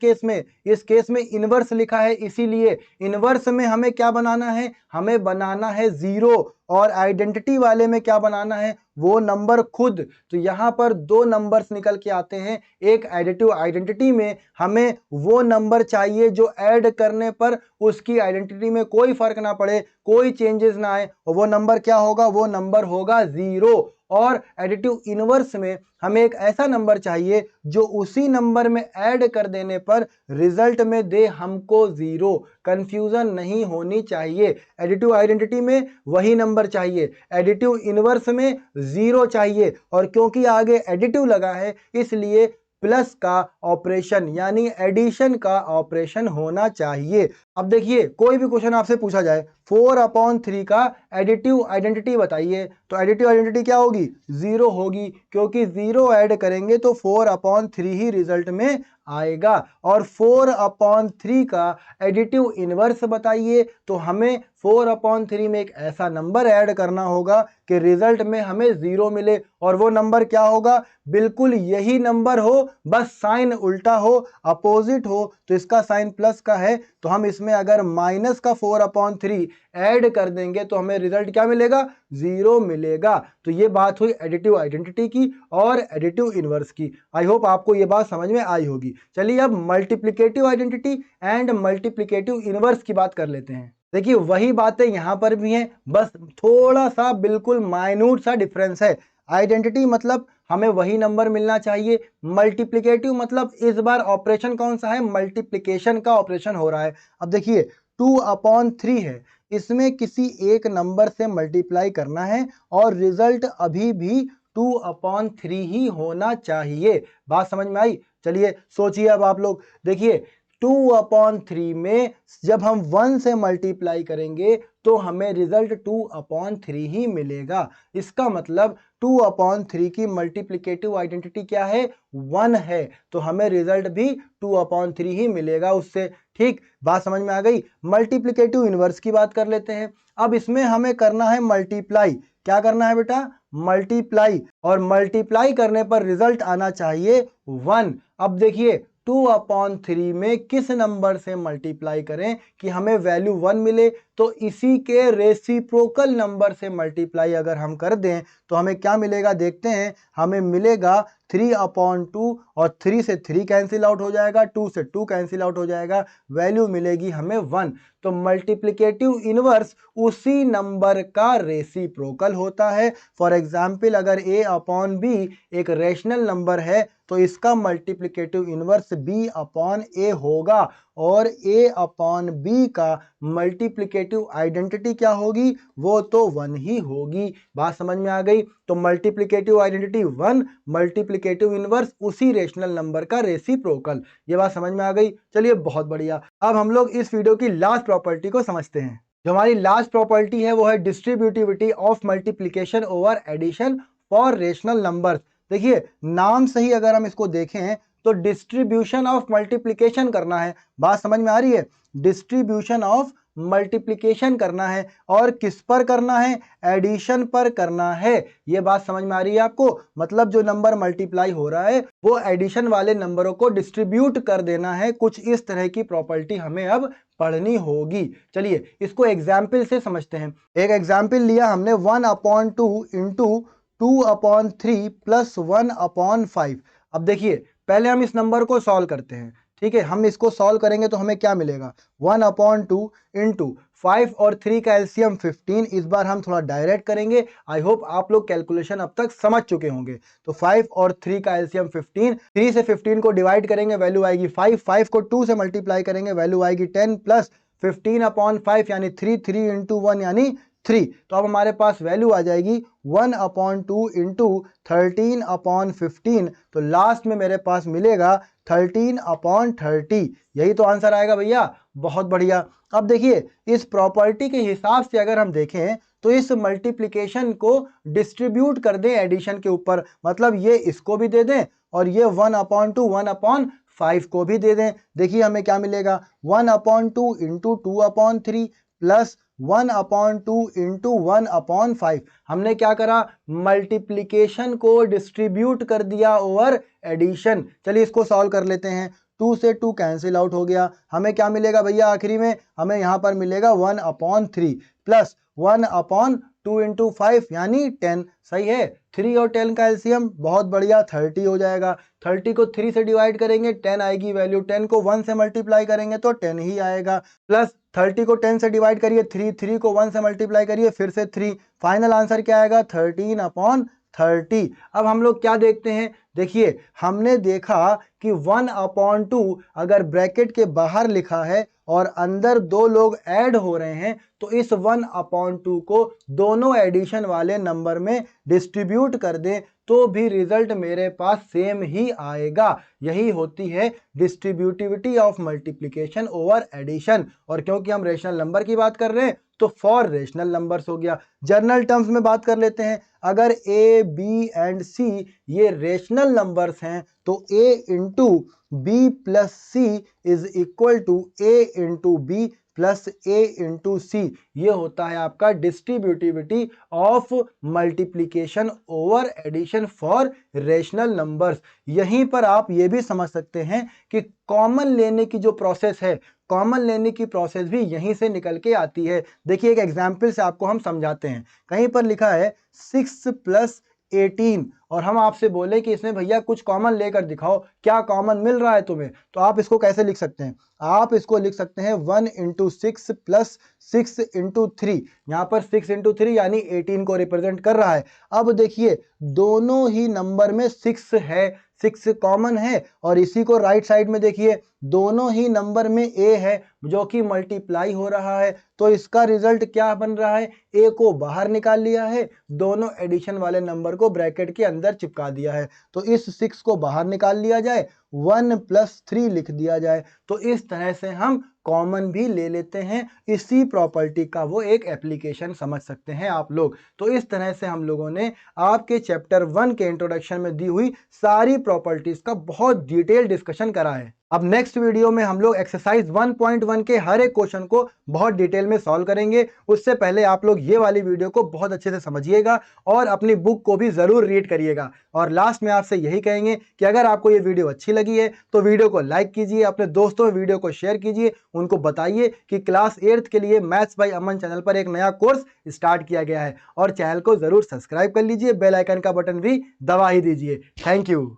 [SPEAKER 1] केस में इनवर्स लिखा है, इसीलिए इनवर्स में हमें क्या बनाना है, हमें बनाना है 0, और आइडेंटिटी वाले में क्या बनाना है, वो नंबर खुद। तो यहाँ पर दो नंबर्स निकल के आते हैं। एक एडिटिव आइडेंटिटी में हमें वो नंबर चाहिए जो ऐड करने पर उसकी आइडेंटिटी में कोई फर्क ना पड़े, कोई चेंजेस ना आए, और वो नंबर क्या होगा, वो नंबर होगा 0। और एडिटिव इनवर्स में हमें एक ऐसा नंबर चाहिए जो उसी नंबर में ऐड कर देने पर रिजल्ट में दे हमको 0। कंफ्यूजन नहीं होनी चाहिए। एडिटिव आइडेंटिटी में वही नंबर चाहिए, एडिटिव इनवर्स में 0 चाहिए, और क्योंकि आगे एडिटिव लगा है इसलिए प्लस का ऑपरेशन यानी एडिशन का ऑपरेशन होना चाहिए। अब देखिए, कोई भी क्वेश्चन आपसे पूछा जाए 4/3 का एडिटिव आइडेंटिटी बताइए, तो एडिटिव आइडेंटिटी क्या होगी, 0 होगी, क्योंकि 0 ऐड करेंगे तो 4/3 ही रिजल्ट में आएगा। और 4/3 का एडिटिव इनवर्स बताइए, तो हमें 4/3 में एक ऐसा नंबर ऐड करना होगा कि रिजल्ट में हमें 0 मिले, और वो नंबर क्या होगा, बिल्कुल यही नंबर हो, बस साइन उल्टा हो, अपोजिट हो। तो इसका साइन प्लस का है, तो हम इसमें अगर माइनस का 4/3 ऐड कर देंगे तो हमें रिजल्ट क्या मिलेगा, 0 मिलेगा। तो ये बात हुई एडिटिव आइडेंटिटी की और एडिटिव इनवर्स की। आई होप आपको ये बात समझ में आई होगी। चलिए अब multiplicative identity and multiplicative inverse की बात कर लेते हैं। देखिए, वही बातें यहां पर भी हैं, बस थोड़ा सा बिल्कुल माइन्यूट सा डिफरेंस है। आइडेंटिटी मतलब हमें वही नंबर मिलना चाहिए, मल्टीप्लिकेटिव मतलब इस बार ऑपरेशन कौन सा है, मल्टीप्लिकेशन का ऑपरेशन हो रहा है। अब देखिए 2/3 है, इसमें किसी एक नंबर से मल्टीप्लाई करना है और रिजल्ट अभी भी 2/3 ही होना चाहिए। बात समझ में आई? चलिए सोचिए अब आप लोग, देखिए 2/3 में जब हम 1 से मल्टीप्लाई करेंगे तो हमें रिजल्ट 2/3 ही मिलेगा। इसका मतलब 2/3 की मल्टीप्लिकेटिव आइडेंटिटी क्या है, 1 है, तो हमें रिजल्ट भी 2/3 ही मिलेगा उससे। ठीक, बात समझ में आ गई। मल्टीप्लिकेटिव इनवर्स की बात कर लेते हैं। अब इसमें हमें करना है मल्टीप्लाई। क्या करना है बेटा, मल्टीप्लाई, और मल्टीप्लाई करने पर रिजल्ट आना चाहिए 1। अब देखिए 2/3 में किस नंबर से मल्टीप्लाई करें कि हमें वैल्यू 1 मिले, तो इसी के रेसिप्रोकल नंबर से मल्टीप्लाई अगर हम कर दें तो हमें क्या मिलेगा, देखते हैं। हमें मिलेगा 3/2, और 3 से 3 कैंसिल आउट हो जाएगा, 2 से 2 कैंसिल आउट हो जाएगा, वैल्यू मिलेगी हमें 1। तो मल्टीप्लिकेटिव इनवर्स उसी नंबर का रेसिप्रोकल होता है। फॉर एग्जाम्पल, अगर a/b एक रेशनल नंबर है तो इसका मल्टीप्लिकेटिव इनवर्स b/a होगा, और a/b का मल्टीप्लिकेटिव आइडेंटिटी क्या होगी, वो तो 1 ही होगी। बात समझ में आ गई? तो मल्टीप्लिकेटिव आइडेंटिटी 1, मल्टीप्लिकेटिव इनवर्स उसी रेशनल नंबर का रेसिप्रोकल। ये बात समझ में आ गई? चलिए बहुत बढ़िया। अब हम लोग इस वीडियो की लास्ट प्रॉपर्टी को समझते हैं। जो हमारी लास्ट प्रॉपर्टी है वो है distributivity of multiplication over addition for rational numbers. देखिए, नाम से ही अगर हम इसको देखें तो डिस्ट्रीब्यूशन ऑफ मल्टीप्लिकेशन करना है। बात समझ में आ रही है? डिस्ट्रीब्यूशन ऑफ मल्टीप्लिकेशन करना है, और किस पर करना है, एडिशन पर करना है। ये बात समझ में आ रही है आपको? मतलब जो नंबर मल्टीप्लाई हो रहा है वो एडिशन वाले नंबरों को डिस्ट्रीब्यूट कर देना है। कुछ इस तरह की प्रॉपर्टी हमें अब पढ़नी होगी। चलिए इसको एग्जाम्पल से समझते हैं। एक एग्जाम्पल लिया हमने 1/2 इंटू 2/3 प्लस 1/5। अब देखिए, पहले हम इस नंबर को सॉल्व करते हैं। ठीक है, हम इसको सॉल्व करेंगे तो हमें क्या मिलेगा, 1/2 इंटू 5 और 3 का एलसीएम 15। इस बार हम थोड़ा डायरेक्ट करेंगे। आई होप आप लोग कैलकुलेशन अब तक समझ चुके होंगे। तो 5 और 3 का एलसीएम 15, 3 से 15 को डिवाइड करेंगे, वैल्यू आएगी 5, 5 को 2 से मल्टीप्लाई करेंगे, वैल्यू आएगी 10, प्लस 15/5 यानी 3, 3 इंटू 1 यानी 3। तो अब हमारे पास वैल्यू आ जाएगी 1/2 इंटू 13/15। तो लास्ट में मेरे पास मिलेगा 13/30। यही तो आंसर आएगा भैया। बहुत बढ़िया। अब देखिए, इस प्रॉपर्टी के हिसाब से अगर हम देखें तो इस मल्टीप्लिकेशन को डिस्ट्रीब्यूट कर दें एडिशन के ऊपर, मतलब ये इसको भी दे दें और ये 1/2 1/5 को भी दे दें। देखिए हमें क्या मिलेगा, 1/2 इंटू 2/3 प्लस 1/2 इंटू 1/5। हमने क्या करा, मल्टीप्लिकेशन को डिस्ट्रीब्यूट कर दिया ओवर एडिशन। चलिए इसको सॉल्व कर लेते हैं। 2 से 2 कैंसिल आउट हो गया, हमें क्या मिलेगा भैया आखिरी में, हमें यहाँ पर मिलेगा 1/3 प्लस 1/2 2 इंटू 5 यानी 10, सही है। 3 और 10 का एलसीएम बहुत बढ़िया 30 हो जाएगा। 30 को 3 से डिवाइड करेंगे 10 आएगी वैल्यू, 10 को 1 से मल्टीप्लाई करेंगे तो 10 ही आएगा, प्लस 30 को 10 से डिवाइड करिए 3 को 1 से मल्टीप्लाई करिए फिर से 3, फाइनल आंसर क्या आएगा 13/30। अब हम लोग क्या देखते हैं, देखिए हमने देखा कि 1/2 अगर ब्रैकेट के बाहर लिखा है और अंदर दो लोग ऐड हो रहे हैं तो इस 1/2 को दोनों एडिशन वाले नंबर में डिस्ट्रीब्यूट कर दें तो भी रिजल्ट मेरे पास सेम ही आएगा। यही होती है distributivity of multiplication over addition. और क्योंकि हम रेशनल नंबर की बात कर रहे हैं तो फॉर रेशनल नंबर्स हो गया। जर्नल टर्म्स में बात कर लेते हैं, अगर ए बी एंड सी ये रेशनल नंबर्स हैं तो A into B plus C is equal to A into B plus A into सी। ये होता है आपका distributivity of multiplication over addition for rational numbers. यहीं पर आप ये भी समझ सकते हैं कि कॉमन लेने की जो प्रोसेस है, कॉमन लेने की प्रोसेस भी यहीं से निकल के आती है। देखिए एक एग्जाम्पल से आपको हम समझाते हैं। कहीं पर लिखा है 6 + 18 और हम आपसे बोले कि इसमें भैया कुछ कॉमन लेकर दिखाओ, क्या कॉमन मिल रहा है तुम्हें, तो आप इसको कैसे लिख सकते हैं, आप इसको लिख सकते हैं 1 × 6 + 6 × 3। यहाँ पर 6 × 3 यानी 18 को रिप्रेजेंट कर रहा है। अब देखिए दोनों ही नंबर में 6 है, 6 कॉमन है और इसी को राइट साइड में देखिए दोनों ही नंबर में a है जो कि मल्टीप्लाई हो रहा है, तो इसका रिजल्ट क्या बन रहा है, a को बाहर निकाल लिया है, दोनों एडिशन वाले नंबर को ब्रैकेट के अंदर चिपका दिया है। तो इस 6 को बाहर निकाल लिया जाए, 1 + 3 लिख दिया जाए, तो इस तरह से हम कॉमन भी ले लेते हैं। इसी प्रॉपर्टी का वो एक एप्लीकेशन समझ सकते हैं आप लोग। तो इस तरह से हम लोगों ने आपके चैप्टर 1 के इंट्रोडक्शन में दी हुई सारी प्रॉपर्टीज का बहुत डिटेल डिस्कशन करा है। अब नेक्स्ट वीडियो में हम लोग एक्सरसाइज 1.1 के हर एक क्वेश्चन को बहुत डिटेल में सॉल्व करेंगे। उससे पहले आप लोग ये वाली वीडियो को बहुत अच्छे से समझिएगा और अपनी बुक को भी जरूर रीड करिएगा। और लास्ट में आपसे यही कहेंगे कि अगर आपको ये वीडियो अच्छी लगी है तो वीडियो को लाइक कीजिए, अपने दोस्तों में वीडियो को शेयर कीजिए, उनको बताइए कि क्लास 8th के लिए मैथ्स बाय अमन चैनल पर एक नया कोर्स स्टार्ट किया गया है। और चैनल को जरूर सब्सक्राइब कर लीजिए, बेल आइकन का बटन भी दबा ही दीजिए। Thank you.